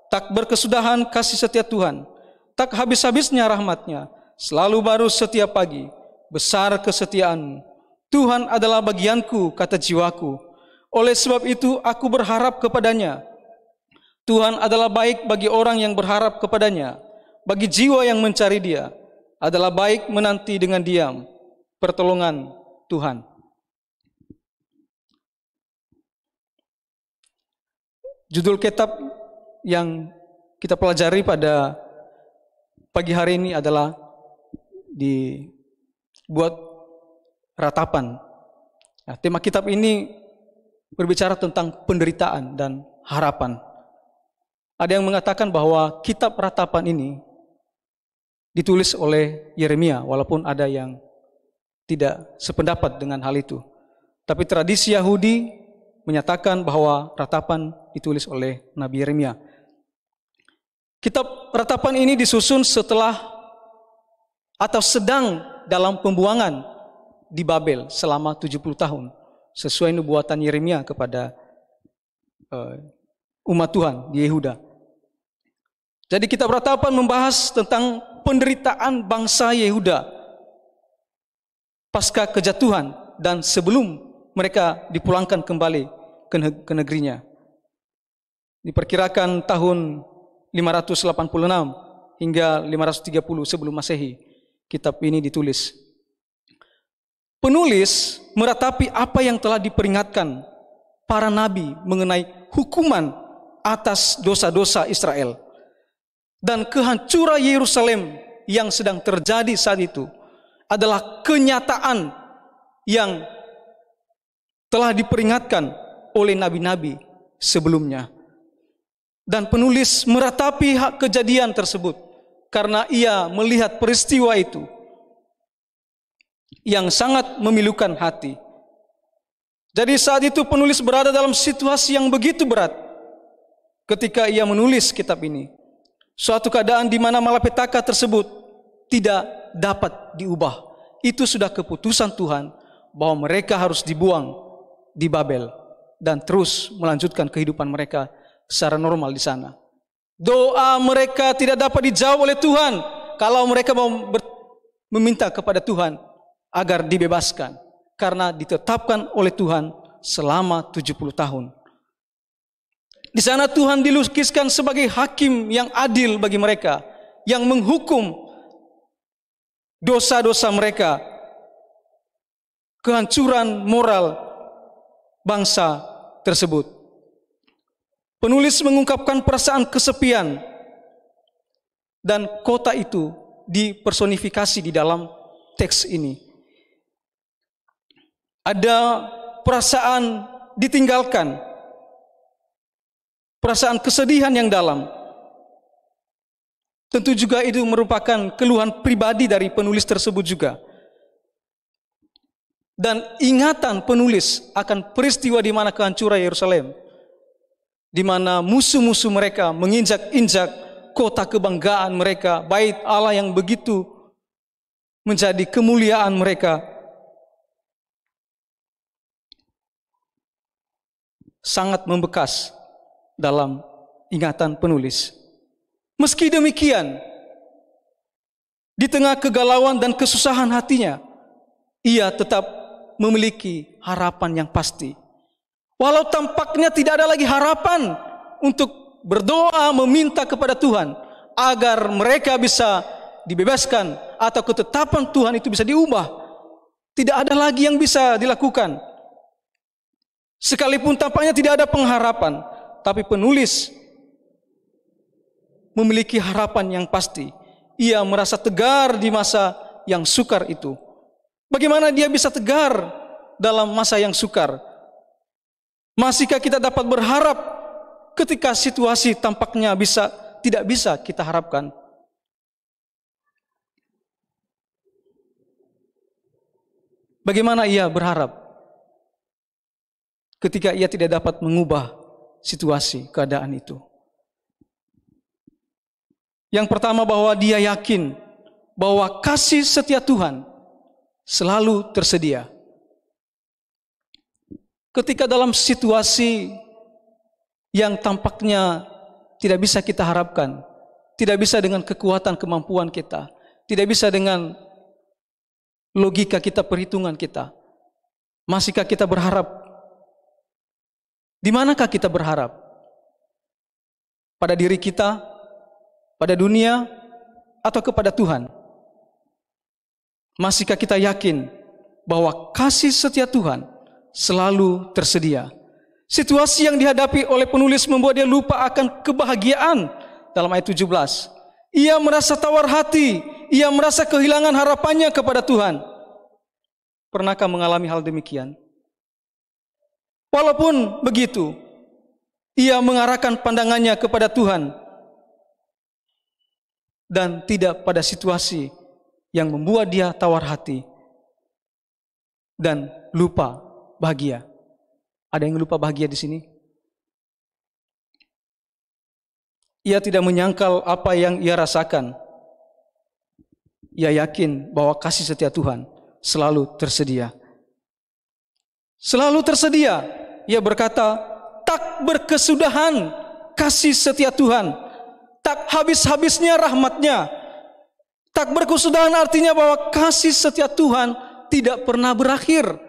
Tak berkesudahan kasih setia Tuhan, tak habis-habisnya rahmat-Nya, selalu baru setiap pagi. Besar kesetiaan-Mu. Tuhan adalah bagianku, kata jiwaku. Oleh sebab itu aku berharap kepadanya. Tuhan adalah baik bagi orang yang berharap kepadanya. Bagi jiwa yang mencari Dia, adalah baik menanti dengan diam pertolongan Tuhan. Judul kitab yang kita pelajari pada pagi hari ini adalah dibuat ratapan. Nah, tema kitab ini berbicara tentang penderitaan dan harapan. Ada yang mengatakan bahwa kitab ratapan ini ditulis oleh Yeremia, walaupun ada yang tidak sependapat dengan hal itu. Tapi tradisi Yahudi menyatakan bahwa ratapan ditulis oleh Nabi Yeremia. Kitab ratapan ini disusun setelah atau sedang dalam pembuangan di Babel selama 70 tahun. Sesuai nubuatan Yeremia kepada umat Tuhan di Yehuda. Jadi kitab ratapan membahas tentang penderitaan bangsa Yehuda pasca kejatuhan dan sebelum mereka dipulangkan kembali ke negerinya. Diperkirakan tahun 586 hingga 530 sebelum Masehi kitab ini ditulis. Penulis meratapi apa yang telah diperingatkan para nabi mengenai hukuman atas dosa-dosa Israel dan kehancuran Yerusalem yang sedang terjadi saat itu adalah kenyataan yang telah diperingatkan oleh nabi-nabi sebelumnya. Dan penulis meratapi hak kejadian tersebut karena ia melihat peristiwa itu yang sangat memilukan hati. Jadi saat itu penulis berada dalam situasi yang begitu berat ketika ia menulis kitab ini. Suatu keadaan di mana malapetaka tersebut tidak dapat diubah. Itu sudah keputusan Tuhan bahwa mereka harus dibuang di Babel dan terus melanjutkan kehidupan mereka secara normal di sana. Doa mereka tidak dapat dijawab oleh Tuhan kalau mereka mau meminta kepada Tuhan agar dibebaskan, karena ditetapkan oleh Tuhan selama 70 tahun. Di sana Tuhan dilukiskan sebagai hakim yang adil bagi mereka, yang menghukum dosa-dosa mereka kehancuran moral bangsa tersebut. Penulis mengungkapkan perasaan kesepian dan kota itu dipersonifikasi di dalam teks ini. Ada perasaan ditinggalkan, perasaan kesedihan yang dalam. Tentu juga itu merupakan keluhan pribadi dari penulis tersebut juga. Dan ingatan penulis akan peristiwa di mana kehancuran Yerusalem, di mana musuh-musuh mereka menginjak-injak kota kebanggaan mereka, bait Allah yang begitu menjadi kemuliaan mereka, sangat membekas dalam ingatan penulis. Meski demikian, di tengah kegalauan dan kesusahan hatinya, ia tetap memiliki harapan yang pasti. Walau tampaknya tidak ada lagi harapan untuk berdoa meminta kepada Tuhan agar mereka bisa dibebaskan atau ketetapan Tuhan itu bisa diubah, tidak ada lagi yang bisa dilakukan. Sekalipun tampaknya tidak ada pengharapan, tapi penulis memiliki harapan yang pasti. Ia merasa tegar di masa yang sukar itu. Bagaimana dia bisa tegar dalam masa yang sukar? Masihkah kita dapat berharap ketika situasi tampaknya tidak bisa kita harapkan? Bagaimana ia berharap ketika ia tidak dapat mengubah situasi keadaan itu? Yang pertama, bahwa dia yakin bahwa kasih setia Tuhan selalu tersedia. Ketika dalam situasi yang tampaknya tidak bisa kita harapkan, tidak bisa dengan kekuatan kemampuan kita, tidak bisa dengan logika kita, perhitungan kita, masihkah kita berharap? Di manakah kita berharap? Pada diri kita, pada dunia, atau kepada Tuhan? Masihkah kita yakin bahwa kasih setia Tuhan selalu tersedia? Situasi yang dihadapi oleh penulis membuat dia lupa akan kebahagiaan. Dalam ayat 17, ia merasa tawar hati, ia merasa kehilangan harapannya kepada Tuhan. Pernahkah mengalami hal demikian? Walaupun begitu, ia mengarahkan pandangannya kepada Tuhan dan tidak pada situasi yang membuat dia tawar hati dan lupa bahagia. Ada yang lupa bahagia di sini? Ia tidak menyangkal apa yang ia rasakan. Ia yakin bahwa kasih setia Tuhan selalu tersedia. Selalu tersedia. Ia berkata, tak berkesudahan kasih setia Tuhan, tak habis-habisnya rahmatnya. Tak berkesudahan artinya bahwa kasih setia Tuhan tidak pernah berakhir.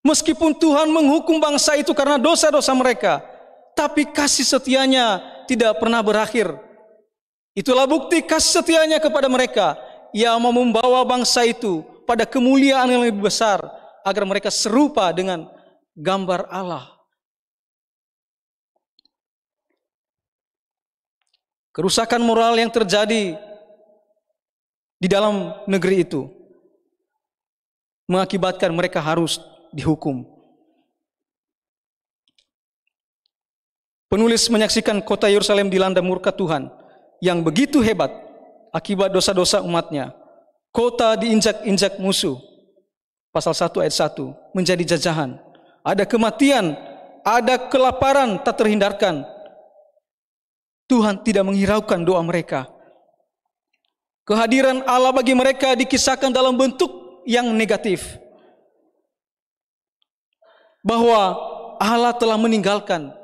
Meskipun Tuhan menghukum bangsa itu karena dosa-dosa mereka, tapi kasih setianya tidak pernah berakhir. Itulah bukti kasih setianya kepada mereka. Ia mau membawa bangsa itu pada kemuliaan yang lebih besar, agar mereka serupa dengan gambar Allah. Kerusakan moral yang terjadi di dalam negeri itu mengakibatkan mereka harus dihukum. Penulis menyaksikan kota Yerusalem dilanda murka Tuhan yang begitu hebat akibat dosa-dosa umatnya. Kota diinjak-injak musuh. Pasal 1 ayat 1, menjadi jajahan. Ada kematian, ada kelaparan tak terhindarkan. Tuhan tidak menghiraukan doa mereka. Kehadiran Allah bagi mereka dikisahkan dalam bentuk yang negatif. Bahwa Allah telah meninggalkan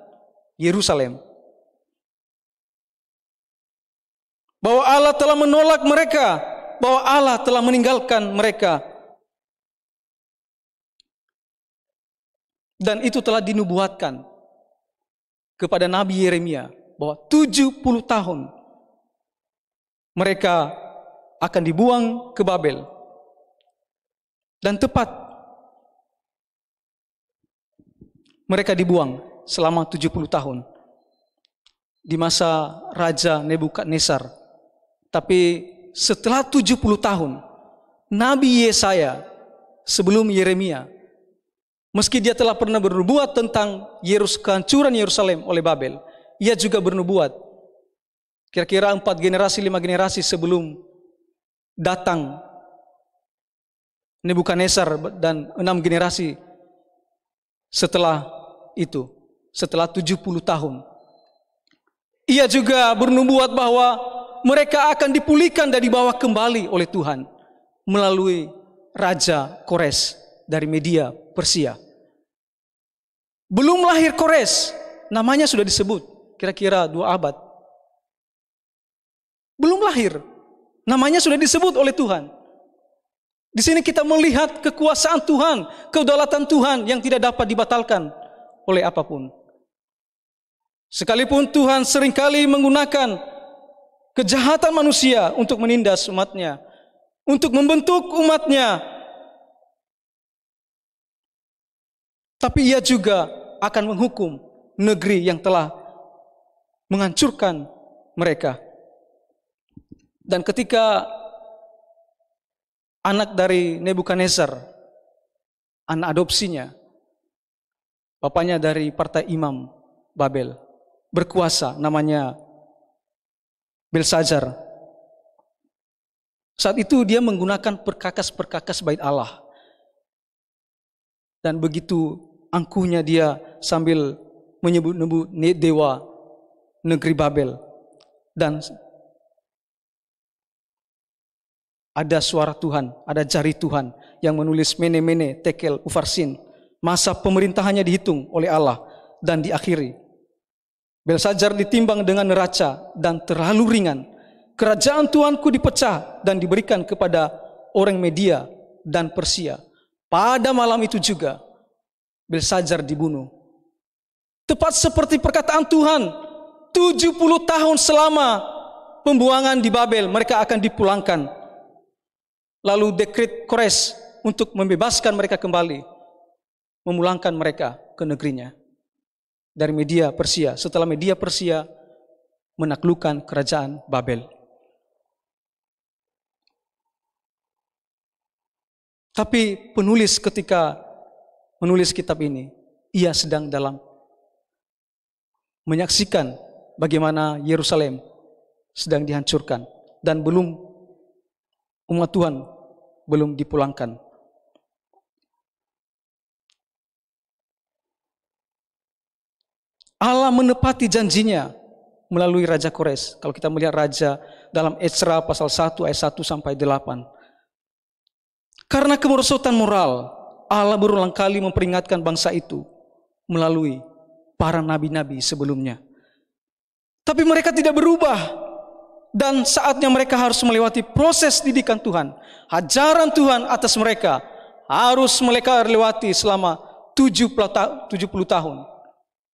Yerusalem. Bahwa Allah telah menolak mereka. Bahwa Allah telah meninggalkan mereka. Dan itu telah dinubuatkan kepada Nabi Yeremia bahwa 70 tahun mereka akan dibuang ke Babel. Dan tepat mereka dibuang selama 70 tahun di masa Raja Nebukadnezar. Tapi setelah 70 tahun, Nabi Yesaya sebelum Yeremia, meski dia telah pernah bernubuat tentang kehancuran Yerusalem oleh Babel, ia juga bernubuat kira-kira 4 generasi, 5 generasi sebelum datang Nebukadnezar dan 6 generasi setelah itu, setelah 70 tahun. Ia juga bernubuat bahwa mereka akan dipulihkan dan dibawa kembali oleh Tuhan melalui Raja Kores dari Media Persia. Belum lahir Kores, namanya sudah disebut kira-kira 2 abad. Belum lahir, namanya sudah disebut oleh Tuhan. Di sini kita melihat kekuasaan Tuhan, kedaulatan Tuhan yang tidak dapat dibatalkan oleh apapun. Sekalipun Tuhan seringkali menggunakan kejahatan manusia untuk menindas umatnya, untuk membentuk umatnya, tapi ia juga akan menghukum negeri yang telah menghancurkan mereka. Dan ketika anak dari Nebukadnezar, anak adopsinya, bapaknya dari partai imam Babel, berkuasa, namanya Belsazar. Saat itu dia menggunakan perkakas-perkakas bait Allah. Dan begitu angkuhnya dia sambil menyebut-nyebut dewa negeri Babel. Dan ada suara Tuhan, ada jari Tuhan yang menulis mene-mene tekel ufarsin. Masa pemerintahannya dihitung oleh Allah dan diakhiri. Belsazar ditimbang dengan neraca dan terlalu ringan. Kerajaan Tuanku dipecah dan diberikan kepada orang Media dan Persia. Pada malam itu juga Belsazar dibunuh. Tepat seperti perkataan Tuhan, 70 tahun selama pembuangan di Babel mereka akan dipulangkan. Lalu dekret Kores untuk membebaskan mereka kembali, memulangkan mereka ke negerinya dari Media Persia, setelah Media Persia menaklukkan kerajaan Babel. Tapi penulis ketika menulis kitab ini, ia sedang dalam menyaksikan bagaimana Yerusalem sedang dihancurkan dan umat Tuhan belum dipulangkan. Allah menepati janjinya melalui Raja Kores. Kalau kita melihat Raja dalam Ezra pasal 1 ayat 1 sampai 8. Karena kemerosotan moral, Allah berulang kali memperingatkan bangsa itu melalui para nabi-nabi sebelumnya. Tapi mereka tidak berubah. Dan saatnya mereka harus melewati proses didikan Tuhan. Ajaran Tuhan atas mereka harus mereka lewati selama 70 tahun.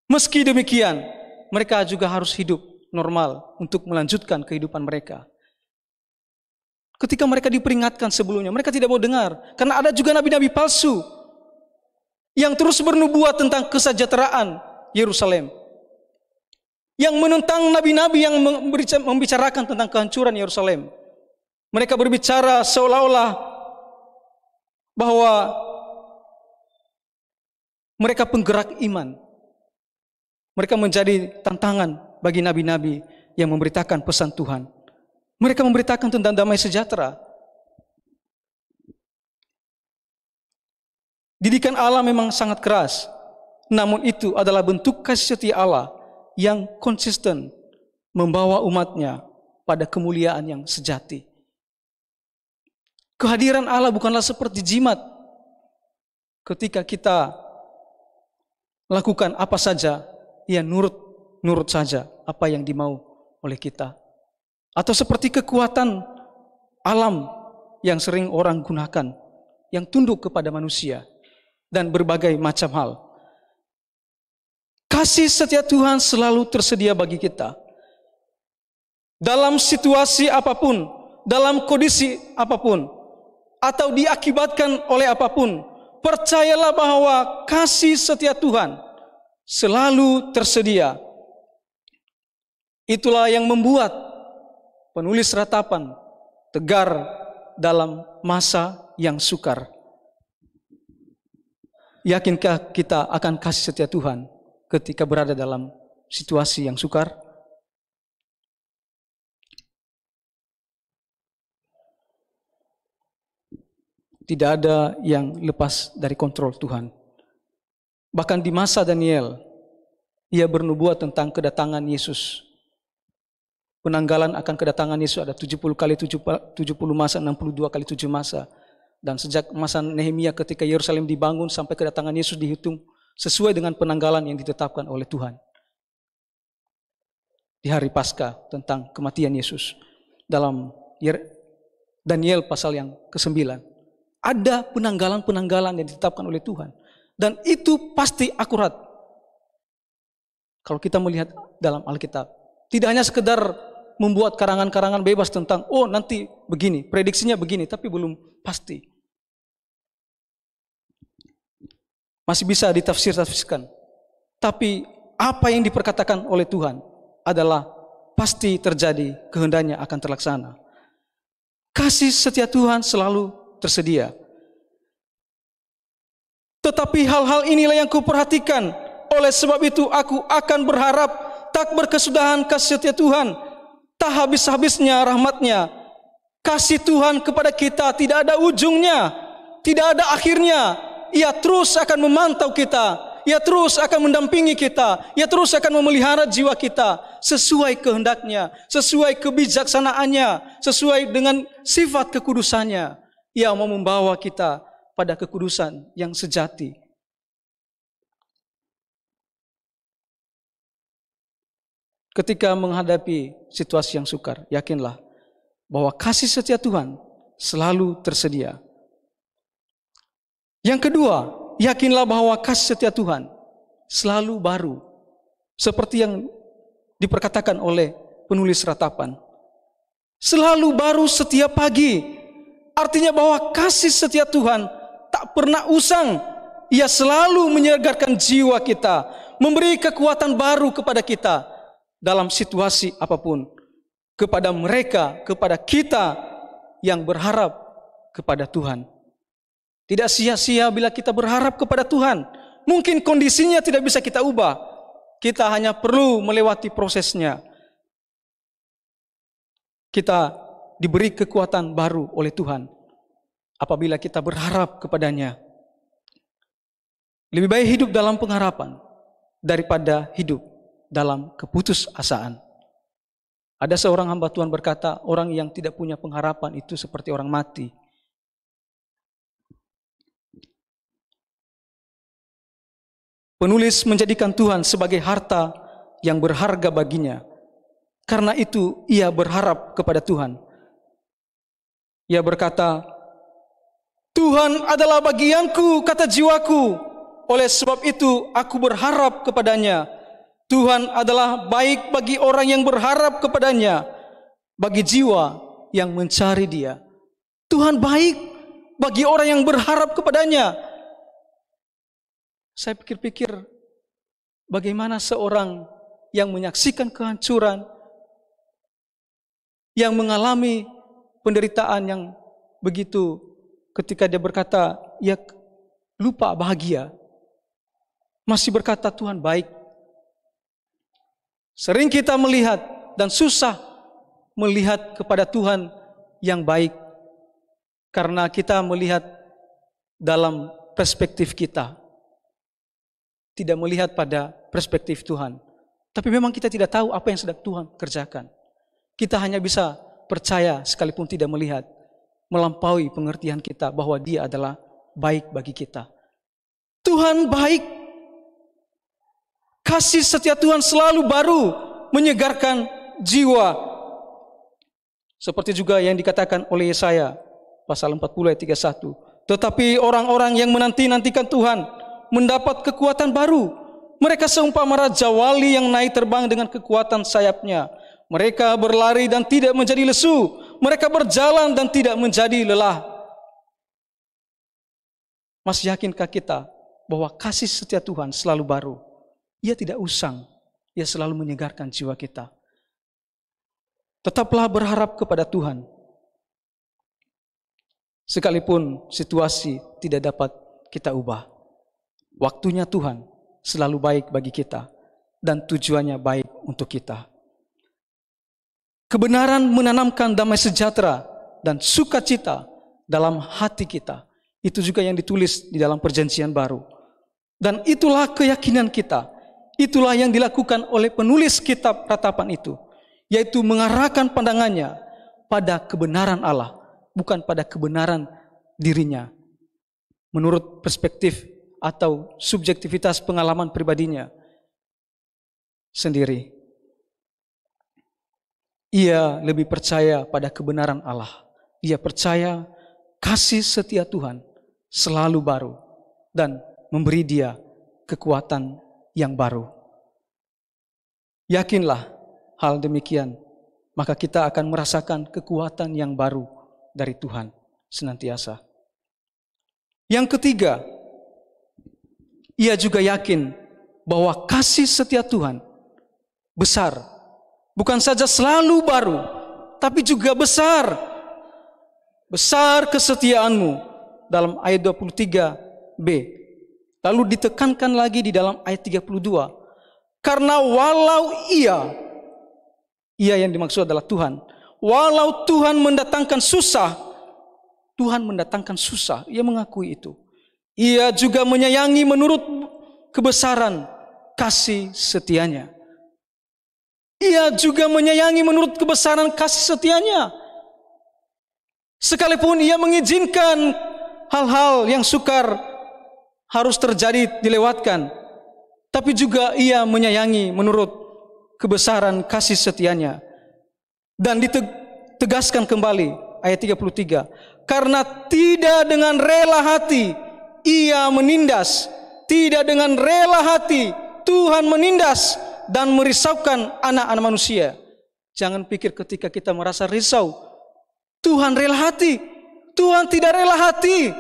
Meski demikian, mereka juga harus hidup normal untuk melanjutkan kehidupan mereka. Ketika mereka diperingatkan sebelumnya, mereka tidak mau dengar. Karena ada juga nabi-nabi palsu yang terus bernubuat tentang kesejahteraan Yerusalem. Yang menentang nabi-nabi yang membicarakan tentang kehancuran Yerusalem. Mereka berbicara seolah-olah bahwa mereka penggerak iman. Mereka menjadi tantangan bagi nabi-nabi yang memberitakan pesan Tuhan. Mereka memberitakan tentang damai sejahtera. Didikan Allah memang sangat keras, namun itu adalah bentuk kasih setia Allah yang konsisten membawa umatnya pada kemuliaan yang sejati. Kehadiran Allah bukanlah seperti jimat. Ketika kita lakukan apa saja, ya nurut saja apa yang dimau oleh kita. Atau seperti kekuatan alam yang sering orang gunakan, yang tunduk kepada manusia dan berbagai macam hal. Kasih setia Tuhan selalu tersedia bagi kita. Dalam situasi apapun, dalam kondisi apapun, atau diakibatkan oleh apapun, percayalah bahwa kasih setia Tuhan selalu tersedia. Itulah yang membuat penulis ratapan tegar dalam masa yang sukar. Yakinkah kita akan kasih setia Tuhan ketika berada dalam situasi yang sukar? Tidak ada yang lepas dari kontrol Tuhan. Bahkan di masa Daniel, ia bernubuat tentang kedatangan Yesus. Penanggalan akan kedatangan Yesus ada 70 kali 70 masa, 62 kali 7 masa. Dan sejak masa Nehemia ketika Yerusalem dibangun sampai kedatangan Yesus dihitung sesuai dengan penanggalan yang ditetapkan oleh Tuhan. Di hari Paskah tentang kematian Yesus. Dalam Daniel pasal yang ke-9. Ada penanggalan-penanggalan yang ditetapkan oleh Tuhan. Dan itu pasti akurat. Kalau kita melihat dalam Alkitab. Tidak hanya sekedar membuat karangan-karangan bebas tentang, oh nanti begini, prediksinya begini, tapi belum pasti. Masih bisa ditafsir-tafsirkan. Tapi apa yang diperkatakan oleh Tuhan adalah pasti terjadi, kehendaknya akan terlaksana. Kasih setia Tuhan selalu tersedia. Tetapi hal-hal inilah yang kuperhatikan. Oleh sebab itu aku akan berharap tak berkesudahan kasih setia Tuhan. Tak habis-habisnya rahmatnya. Kasih Tuhan kepada kita tidak ada ujungnya. Tidak ada akhirnya. Ia terus akan memantau kita. Ia terus akan mendampingi kita. Ia terus akan memelihara jiwa kita. Sesuai kehendaknya. Sesuai kebijaksanaannya. Sesuai dengan sifat kekudusannya. Ia mau membawa kita pada kekudusan yang sejati. Ketika menghadapi situasi yang sukar, yakinlah bahwa kasih setia Tuhan selalu tersedia. Yang kedua, yakinlah bahwa kasih setia Tuhan selalu baru. Seperti yang diperkatakan oleh penulis ratapan. Selalu baru setiap pagi. Artinya bahwa kasih setia Tuhan tak pernah usang. Ia selalu menyegarkan jiwa kita. Memberi kekuatan baru kepada kita. Dalam situasi apapun. Kepada mereka, kepada kita yang berharap kepada Tuhan. Tidak sia-sia bila kita berharap kepada Tuhan. Mungkin kondisinya tidak bisa kita ubah. Kita hanya perlu melewati prosesnya. Kita diberi kekuatan baru oleh Tuhan. Apabila kita berharap kepadanya. Lebih baik hidup dalam pengharapan. Daripada hidup dalam keputusasaan. Ada seorang hamba Tuhan berkata, orang yang tidak punya pengharapan itu seperti orang mati. Penulis menjadikan Tuhan sebagai harta yang berharga baginya. Karena itu ia berharap kepada Tuhan. Ia berkata, Tuhan adalah bagianku, kata jiwaku. Oleh sebab itu aku berharap kepadanya. Tuhan adalah baik bagi orang yang berharap kepadanya. Bagi jiwa yang mencari dia. Tuhan baik bagi orang yang berharap kepadanya. Saya pikir-pikir bagaimana seorang yang menyaksikan kehancuran, yang mengalami penderitaan yang begitu ketika dia berkata, ia lupa bahagia, masih berkata Tuhan baik. Sering kita melihat dan susah melihat kepada Tuhan yang baik karena kita melihat dalam perspektif kita. Tidak melihat pada perspektif Tuhan. Tapi memang kita tidak tahu apa yang sedang Tuhan kerjakan. Kita hanya bisa percaya sekalipun tidak melihat. Melampaui pengertian kita bahwa Dia adalah baik bagi kita. Tuhan baik. Kasih setia Tuhan selalu baru menyegarkan jiwa. Seperti juga yang dikatakan oleh Yesaya pasal 40 ayat 31. Tetapi orang-orang yang menanti-nantikan Tuhan mendapat kekuatan baru. Mereka seumpama raja wali yang naik terbang dengan kekuatan sayapnya. Mereka berlari dan tidak menjadi lesu. Mereka berjalan dan tidak menjadi lelah. Masih yakinkah kita bahwa kasih setia Tuhan selalu baru? Ia tidak usang, ia selalu menyegarkan jiwa kita. Tetaplah berharap kepada Tuhan. Sekalipun situasi tidak dapat kita ubah, waktunya Tuhan selalu baik bagi kita dan tujuannya baik untuk kita. Kebenaran menanamkan damai sejahtera dan sukacita dalam hati kita. Itu juga yang ditulis di dalam Perjanjian Baru. Dan itulah keyakinan kita. Itulah yang dilakukan oleh penulis kitab Ratapan itu, yaitu mengarahkan pandangannya pada kebenaran Allah, bukan pada kebenaran dirinya, menurut perspektif atau subjektivitas pengalaman pribadinya sendiri. Ia lebih percaya pada kebenaran Allah. Ia percaya kasih setia Tuhan selalu baru dan memberi dia kekuatan yang baru. Yakinlah hal demikian, maka kita akan merasakan kekuatan yang baru dari Tuhan senantiasa. Yang ketiga, ia juga yakin bahwa kasih setia Tuhan besar. Bukan saja selalu baru, tapi juga besar. Besar kesetiaanmu dalam ayat 23b. Lalu ditekankan lagi di dalam ayat 32. Karena walau ia yang dimaksud adalah Tuhan. Walau Tuhan mendatangkan susah, Tuhan mendatangkan susah, ia mengakui itu. Ia juga menyayangi menurut kebesaran kasih setianya. Ia juga menyayangi menurut kebesaran kasih setianya. Sekalipun ia mengizinkan hal-hal yang sukar harus terjadi dilewatkan, tapi juga ia menyayangi menurut kebesaran kasih setianya. Dan ditegaskan kembali ayat 33. Karena tidak dengan rela hati ia menindas, tidak dengan rela hati Tuhan menindas dan merisaukan anak-anak manusia. Jangan pikir ketika kita merasa risau, Tuhan rela hati. Tuhan tidak rela hati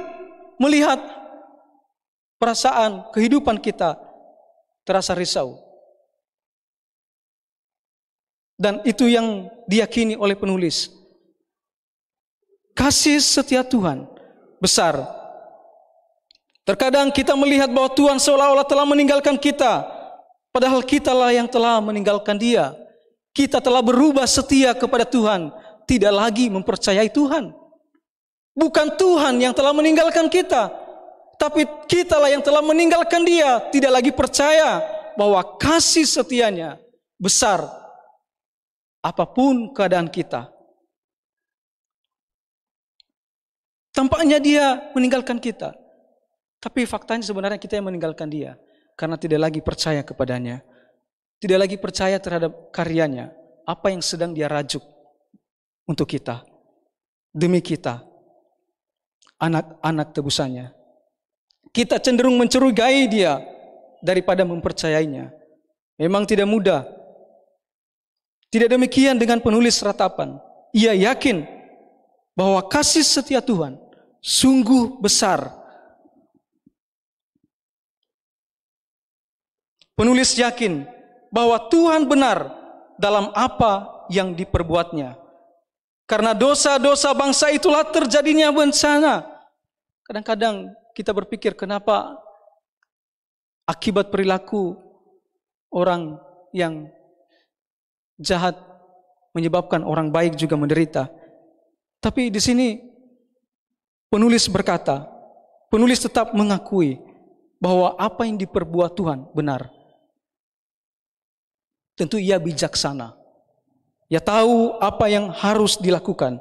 melihat perasaan kehidupan kita terasa risau. Dan itu yang diyakini oleh penulis. Kasih setia Tuhan besar. Terkadang kita melihat bahwa Tuhan seolah-olah telah meninggalkan kita, padahal kitalah yang telah meninggalkan Dia. Kita telah berubah setia kepada Tuhan, tidak lagi mempercayai Tuhan. Bukan Tuhan yang telah meninggalkan kita, tapi kitalah yang telah meninggalkan Dia, tidak lagi percaya bahwa kasih setianya besar apapun keadaan kita. Tampaknya Dia meninggalkan kita, tapi faktanya sebenarnya kita yang meninggalkan Dia, karena tidak lagi percaya kepadanya, tidak lagi percaya terhadap karyanya, apa yang sedang Dia rajuk untuk kita, demi kita, anak-anak tebusannya. Kita cenderung mencurigai Dia daripada mempercayainya. Memang tidak mudah. Tidak demikian dengan penulis Ratapan. Ia yakin bahwa kasih setia Tuhan sungguh besar. Penulis yakin bahwa Tuhan benar dalam apa yang diperbuatnya. Karena dosa-dosa bangsa itulah terjadinya bencana. Kadang-kadang kita berpikir, kenapa akibat perilaku orang yang jahat menyebabkan orang baik juga menderita. Tapi di sini penulis berkata, penulis tetap mengakui bahwa apa yang diperbuat Tuhan benar. Tentu ia bijaksana. Ia tahu apa yang harus dilakukan.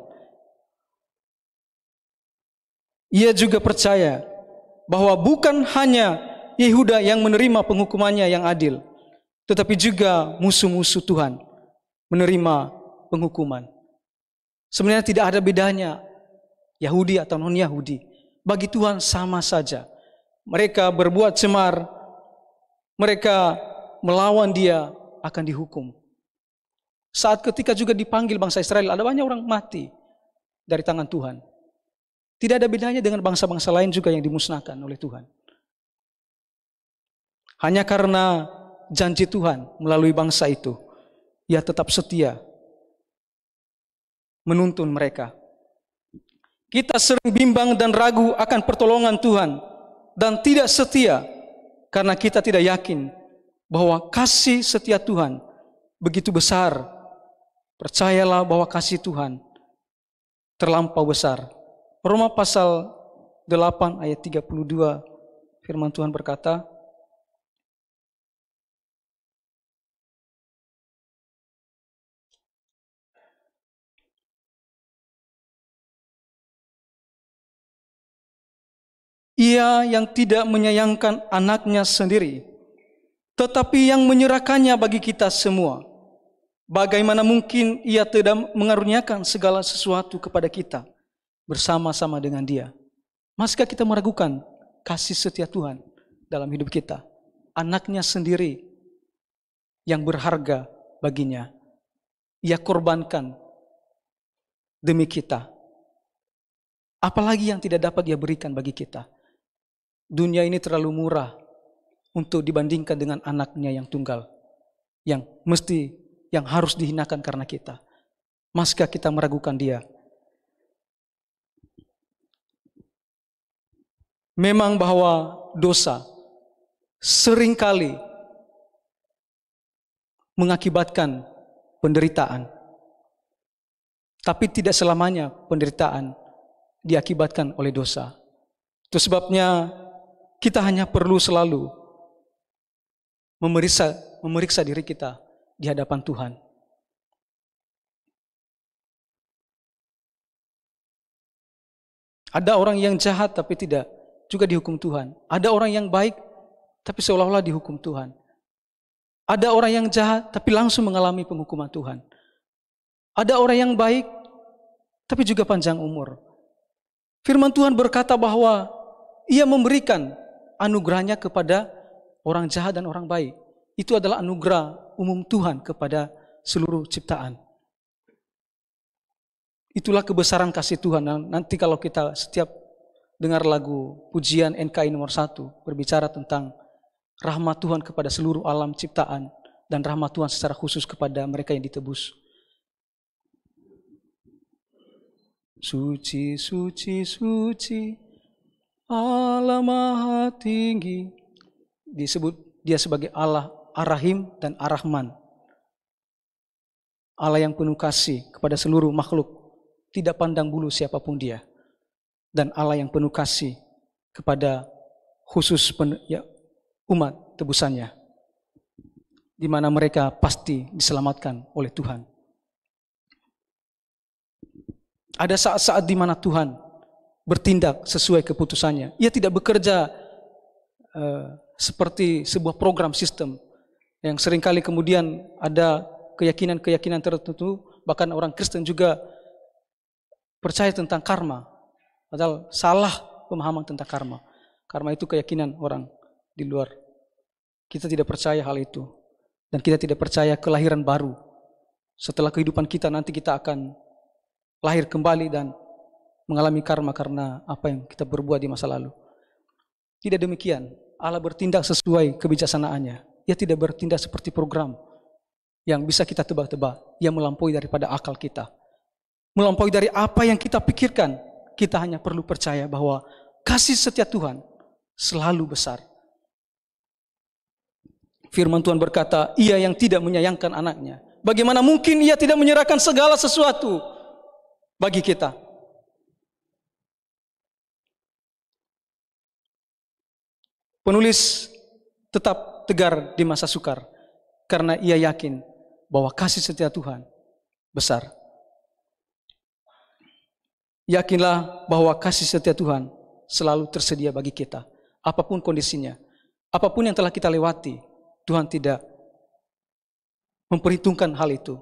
Ia juga percaya bahwa bukan hanya Yehuda yang menerima penghukumannya yang adil, tetapi juga musuh-musuh Tuhan menerima penghukuman. Sebenarnya tidak ada bedanya Yahudi atau non-Yahudi. Bagi Tuhan sama saja. Mereka berbuat cemar, mereka melawan Dia akan dihukum. Saat ketika juga dipanggil bangsa Israel, ada banyak orang mati dari tangan Tuhan. Tidak ada bedanya dengan bangsa-bangsa lain juga yang dimusnahkan oleh Tuhan. Hanya karena janji Tuhan melalui bangsa itu. Ia tetap setia menuntun mereka. Kita sering bimbang dan ragu akan pertolongan Tuhan dan tidak setia karena kita tidak yakin bahwa kasih setia Tuhan begitu besar. Percayalah bahwa kasih Tuhan terlampau besar. Roma pasal 8 ayat 32 firman Tuhan berkata, Ia yang tidak menyayangkan anaknya sendiri, tetapi yang menyerahkannya bagi kita semua. Bagaimana mungkin ia tidak mengaruniakan segala sesuatu kepada kita bersama-sama dengan dia? Masih kita meragukan kasih setia Tuhan dalam hidup kita? Anaknya sendiri yang berharga baginya, ia korbankan demi kita. Apalagi yang tidak dapat dia berikan bagi kita? Dunia ini terlalu murah untuk dibandingkan dengan anaknya yang tunggal, yang harus dihinakan karena kita. Masih kita meragukan dia? Memang bahwa dosa seringkali mengakibatkan penderitaan, tapi tidak selamanya penderitaan diakibatkan oleh dosa. Itu sebabnya kita hanya perlu selalu memeriksa diri kita di hadapan Tuhan. Ada orang yang jahat tapi tidak juga dihukum Tuhan. Ada orang yang baik tapi seolah-olah dihukum Tuhan. Ada orang yang jahat tapi langsung mengalami penghukuman Tuhan. Ada orang yang baik tapi juga panjang umur. Firman Tuhan berkata bahwa Ia memberikan anugerahnya kepada orang jahat dan orang baik. Itu adalah anugerah umum Tuhan kepada seluruh ciptaan. Itulah kebesaran kasih Tuhan. Nanti kalau kita setiap dengar lagu pujian NKI nomor 1 berbicara tentang rahmat Tuhan kepada seluruh alam ciptaan dan rahmat Tuhan secara khusus kepada mereka yang ditebus. Suci, suci, suci, Allah Maha Tinggi. Disebut dia sebagai Allah Ar-Rahim dan Ar-Rahman. Allah yang penuh kasih kepada seluruh makhluk, tidak pandang bulu siapapun dia. Dan Allah yang penuh kasih kepada khusus umat tebusannya, di mana mereka pasti diselamatkan oleh Tuhan. Ada saat-saat di mana Tuhan bertindak sesuai keputusannya. Ia tidak bekerja seperti sebuah program sistem yang seringkali kemudian ada keyakinan-keyakinan tertentu, bahkan orang Kristen juga percaya tentang karma. Padahal salah pemahaman tentang karma. Karma itu keyakinan orang di luar. Kita tidak percaya hal itu. Dan kita tidak percaya kelahiran baru. Setelah kehidupan kita nanti kita akan lahir kembali dan mengalami karma karena apa yang kita berbuat di masa lalu. Tidak demikian. Allah bertindak sesuai kebijaksanaannya. Ia tidak bertindak seperti program yang bisa kita tebak-tebak. Ia melampaui daripada akal kita. Melampaui dari apa yang kita pikirkan. Kita hanya perlu percaya bahwa kasih setia Tuhan selalu besar. Firman Tuhan berkata, Ia yang tidak menyayangkan anaknya. Bagaimana mungkin Ia tidak menyerahkan segala sesuatu bagi kita? Penulis tetap tegar di masa sukar karena ia yakin bahwa kasih setia Tuhan besar. Yakinlah bahwa kasih setia Tuhan selalu tersedia bagi kita, apapun kondisinya, apapun yang telah kita lewati. Tuhan tidak memperhitungkan hal itu.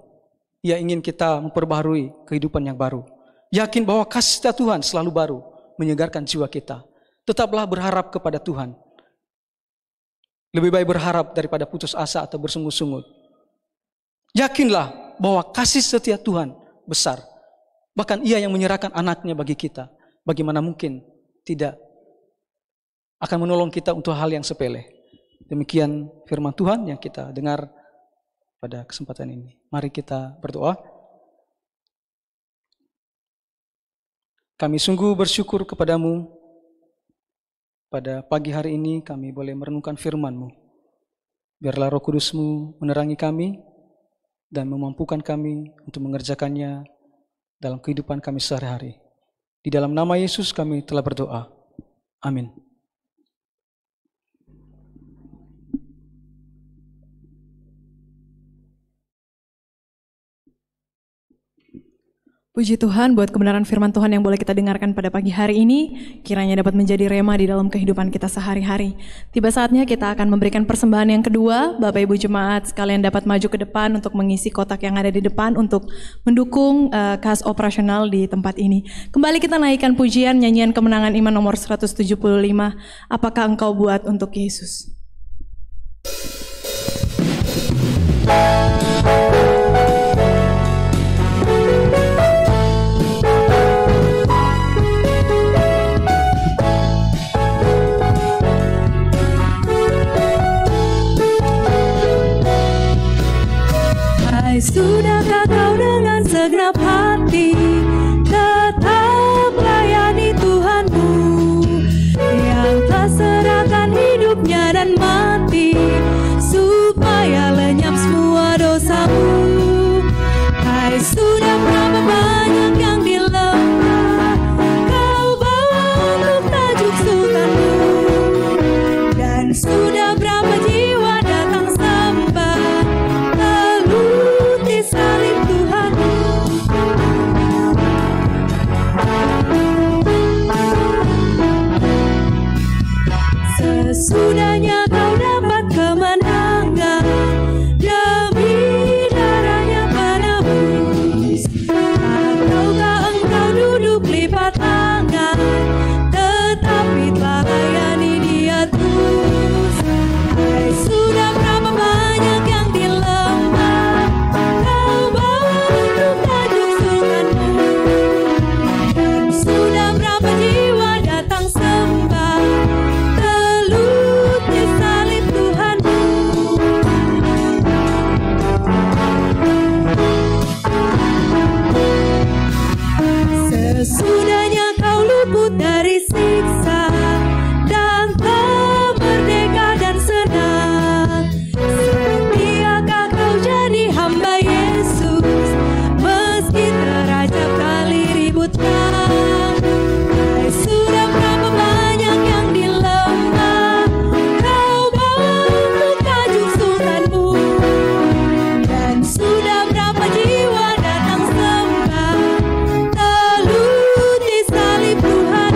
Ia ingin kita memperbaharui kehidupan yang baru. Yakin bahwa kasih setia Tuhan selalu baru, menyegarkan jiwa kita. Tetaplah berharap kepada Tuhan. Lebih baik berharap daripada putus asa atau bersungut-sungut. Yakinlah bahwa kasih setia Tuhan besar. Bahkan Ia yang menyerahkan anaknya bagi kita. Bagaimana mungkin tidak akan menolong kita untuk hal yang sepele. Demikian firman Tuhan yang kita dengar pada kesempatan ini. Mari kita berdoa. Kami sungguh bersyukur kepadamu. Pada pagi hari ini kami boleh merenungkan firman-Mu. Biarlah Roh Kudus-Mu menerangi kami dan memampukan kami untuk mengerjakannya dalam kehidupan kami sehari-hari. Di dalam nama Yesus kami telah berdoa. Amin. Puji Tuhan buat kebenaran firman Tuhan yang boleh kita dengarkan pada pagi hari ini, kiranya dapat menjadi rema di dalam kehidupan kita sehari-hari. Tiba saatnya kita akan memberikan persembahan yang kedua. Bapak Ibu Jemaat sekalian dapat maju ke depan untuk mengisi kotak yang ada di depan untuk mendukung kas operasional di tempat ini. Kembali kita naikkan pujian nyanyian kemenangan iman nomor 175. Apakah engkau buat untuk Yesus? Sudahkah kau dengan segenap hati tetap layani Tuhanmu yang telah serahkan hidupnya dan mati supaya lenyap semua dosamu? Hai, sudah berapa banyak yang dilema kau bawa untuk tajuk sultanmu, dan sudah berapa jiwa datang sembah salib Tuhan. Sesudahnya kau dapat kemenangan demi darahnya penebus. Ataukah engkau duduk lipat tangan tetapi telah layani Dia terus? Hai, sudah berapa banyak yang dilema kau bawa untuk tajuk sultanmu, dan sudah berapa jiwa datang sembah telut di salib Tuhanmu. Sesudahnya kau luput dari siksa dan kau merdeka dan senang. Setiakah kau jadi hamba Yesus meski terajab kali ributkan? Hai, sudah berapa banyak yang dilema kau bawa untuk tajuk sultanmu, dan sudah berapa jiwa datang sembah telut di salib Tuhan.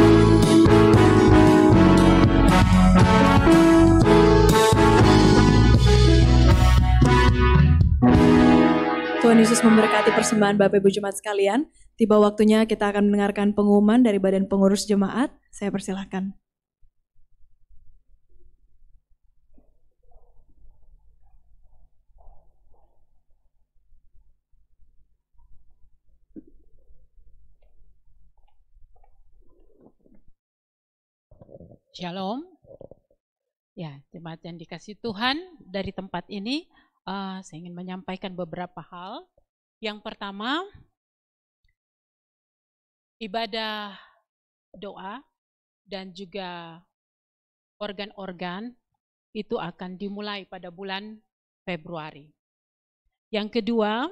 Tuhan Yesus memberkati persembahan Bapak Ibu Jemaat sekalian. Tiba waktunya kita akan mendengarkan pengumuman dari Badan Pengurus Jemaat. Saya persilahkan. Shalom. Ya, jemaat yang dikasihi Tuhan, dari tempat ini saya ingin menyampaikan beberapa hal. Yang pertama, ibadah doa dan juga organ-organ itu akan dimulai pada bulan Februari. Yang kedua,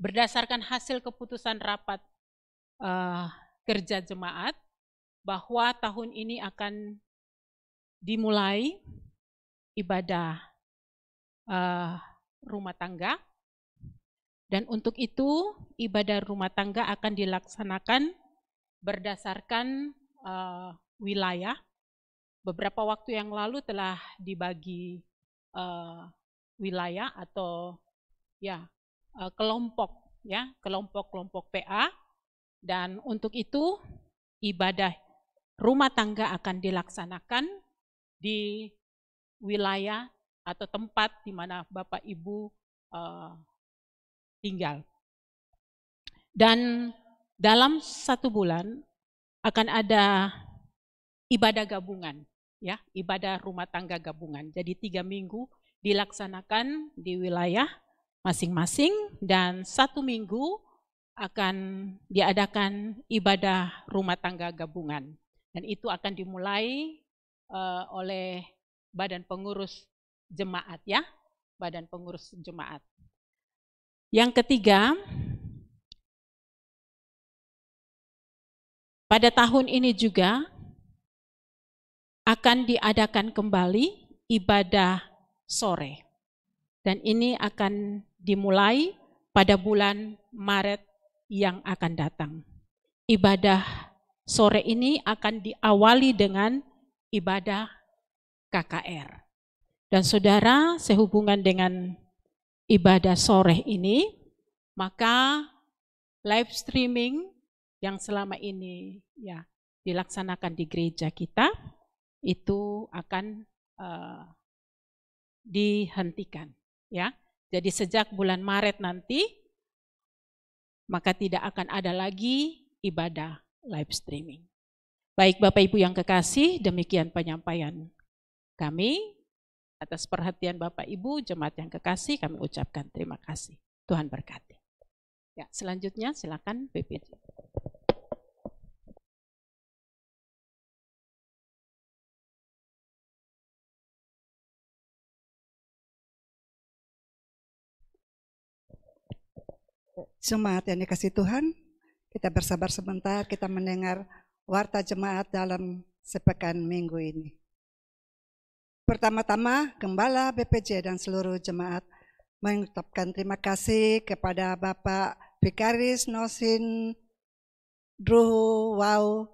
berdasarkan hasil keputusan rapat kerja jemaat, bahwa tahun ini akan dimulai ibadah rumah tangga, dan untuk itu ibadah rumah tangga akan dilaksanakan berdasarkan wilayah. Beberapa waktu yang lalu telah dibagi wilayah atau kelompok PA, dan untuk itu ibadah rumah tangga akan dilaksanakan di wilayah atau tempat di mana Bapak Ibu tinggal. Dan dalam 1 bulan akan ada ibadah gabungan. ya, ibadah rumah tangga gabungan. Jadi 3 minggu dilaksanakan di wilayah masing-masing dan 1 minggu akan diadakan ibadah rumah tangga gabungan. Dan itu akan dimulai oleh badan pengurus jemaat, ya, badan pengurus jemaat. Yang ketiga, pada tahun ini juga akan diadakan kembali ibadah sore. Dan ini akan dimulai pada bulan Maret yang akan datang. Ibadah sore ini akan diawali dengan ibadah KKR. Dan saudara, sehubungan dengan ibadah sore ini, maka live streaming yang selama ini ya dilaksanakan di gereja kita itu akan dihentikan, ya. Jadi sejak bulan Maret nanti maka tidak akan ada lagi ibadah live streaming. Baik Bapak Ibu yang kekasih, demikian penyampaian kami. Atas perhatian Bapak Ibu jemaat yang kekasih, kami ucapkan terima kasih. Tuhan berkati. Ya, selanjutnya silakan PPJ. Jemaat yang dikasihi Tuhan, kita bersabar sebentar, kita mendengar warta jemaat dalam sepekan minggu ini. Pertama-tama, Gembala BPJ dan seluruh jemaat mengucapkan terima kasih kepada Bapak Vikaris Nosin Druhu Wau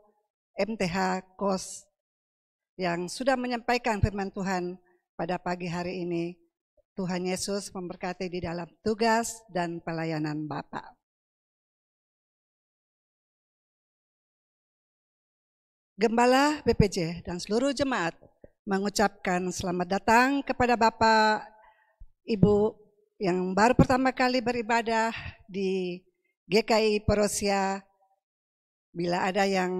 MTH KOS yang sudah menyampaikan firman Tuhan pada pagi hari ini. Tuhan Yesus memberkati di dalam tugas dan pelayanan Bapak. Gembala BPJ dan seluruh jemaat mengucapkan selamat datang kepada Bapak, Ibu yang baru pertama kali beribadah di GKI Perosia. Bila ada yang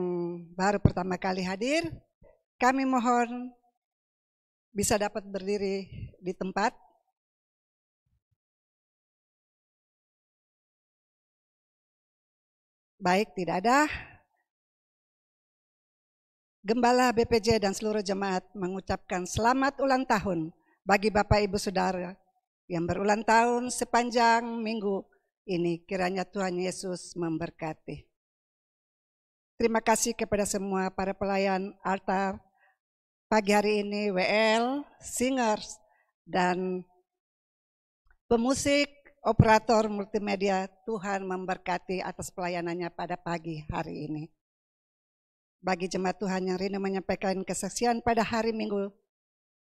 baru pertama kali hadir, kami mohon bisa dapat berdiri di tempat. Baik, tidak ada. Gembala BPJ dan seluruh jemaat mengucapkan selamat ulang tahun bagi Bapak Ibu Saudara yang berulang tahun sepanjang minggu ini. Kiranya Tuhan Yesus memberkati. Terima kasih kepada semua para pelayan altar pagi hari ini, WL, singers, dan pemusik, operator multimedia. Tuhan memberkati atas pelayanannya pada pagi hari ini. Bagi jemaat Tuhan yang rindu menyampaikan kesaksian pada hari Minggu,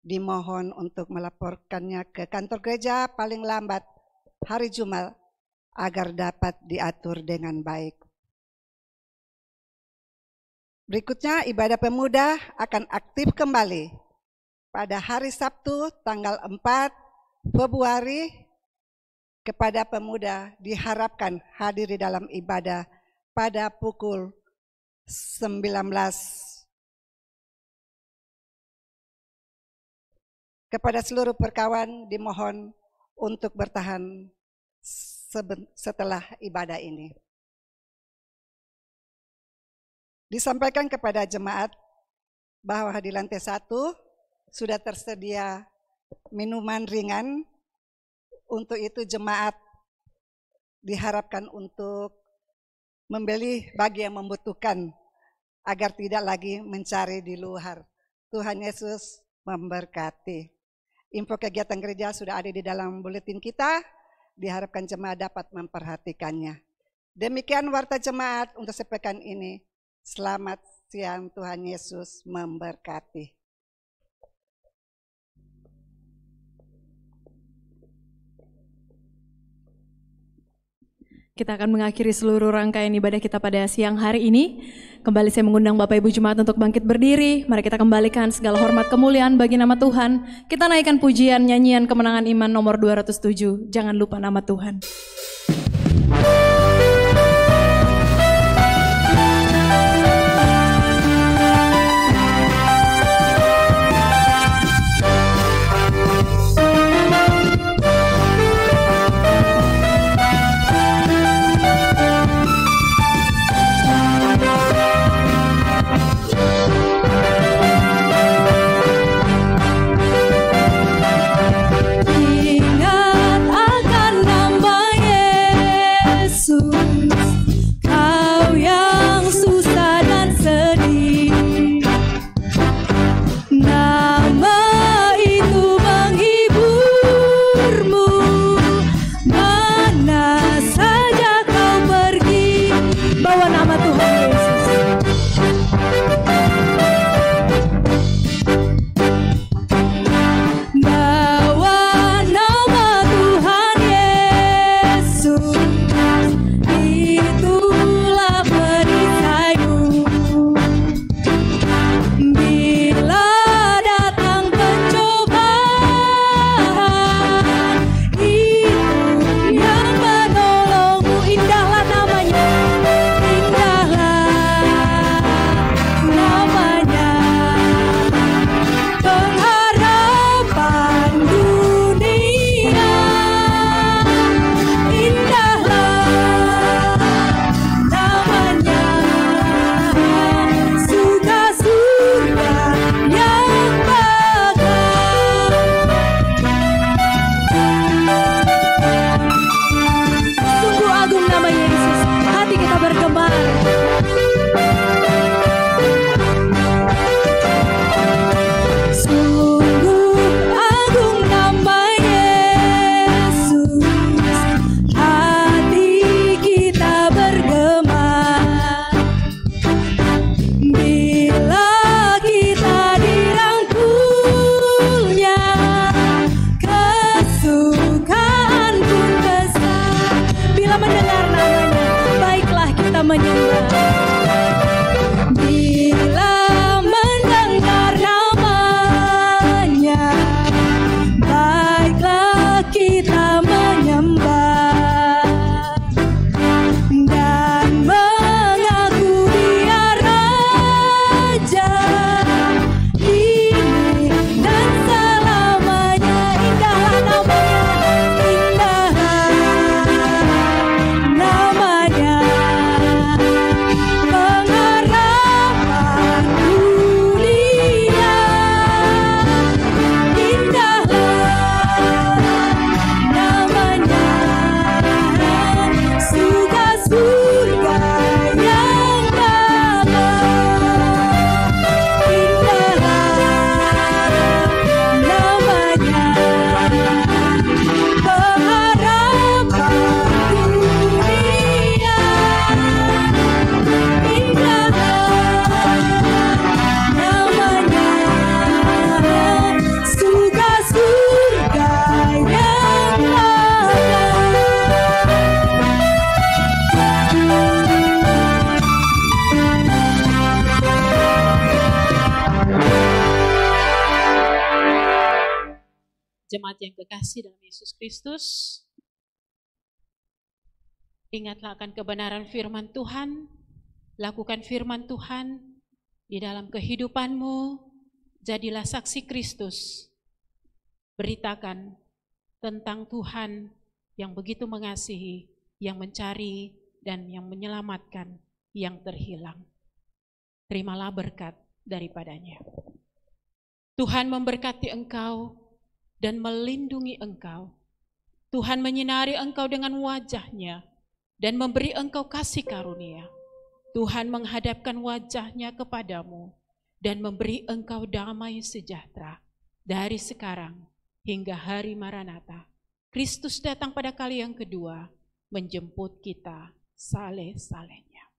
dimohon untuk melaporkannya ke kantor gereja paling lambat hari Jumat agar dapat diatur dengan baik. Berikutnya, ibadah pemuda akan aktif kembali pada hari Sabtu tanggal 4 Februari. Kepada pemuda diharapkan hadir di dalam ibadah pada pukul 19. Kepada seluruh perkawan dimohon untuk bertahan setelah ibadah ini. Disampaikan kepada jemaat bahwa di lantai 1 sudah tersedia minuman ringan. Untuk itu jemaat diharapkan untuk membeli bagi yang membutuhkan agar tidak lagi mencari di luar. Tuhan Yesus memberkati. Info kegiatan gereja sudah ada di dalam buletin kita. Diharapkan jemaat dapat memperhatikannya. Demikian warta jemaat untuk sepekan ini. Selamat siang, Tuhan Yesus memberkati. Kita akan mengakhiri seluruh rangkaian ibadah kita pada siang hari ini. Kembali saya mengundang Bapak Ibu Jemaat untuk bangkit berdiri. Mari kita kembalikan segala hormat kemuliaan bagi nama Tuhan. Kita naikkan pujian nyanyian kemenangan iman nomor 207. Jangan lupa nama Tuhan. Jemaat yang kekasih dalam Yesus Kristus, ingatlah akan kebenaran firman Tuhan, lakukan firman Tuhan di dalam kehidupanmu, jadilah saksi Kristus, beritakan tentang Tuhan yang begitu mengasihi, yang mencari dan yang menyelamatkan yang terhilang. Terimalah berkat daripadanya. Tuhan memberkati engkau dan melindungi engkau. Tuhan menyinari engkau dengan wajah-Nya dan memberi engkau kasih karunia. Tuhan menghadapkan wajah-Nya kepadamu dan memberi engkau damai sejahtera dari sekarang hingga hari Maranatha. Kristus datang pada kali yang kedua menjemput kita saleh-salehnya.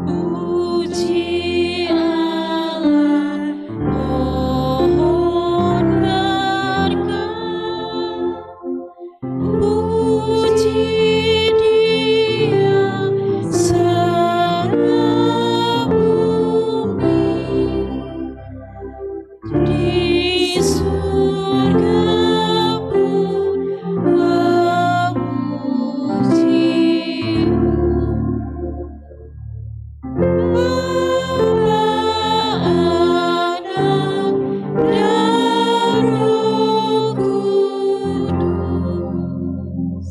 Puji Allah, mohon berkat. Puji Dia serta bumi, di surga pun memuji-Mu. Bapa, Anak, dan Roh Kudus.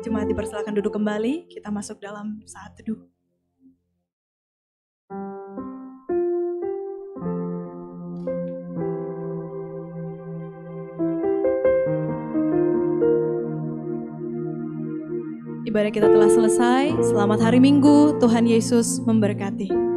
Jemaat dipersilakan duduk kembali, kita masuk dalam saat teduh. Ibadah kita telah selesai. Selamat hari Minggu, Tuhan Yesus memberkati.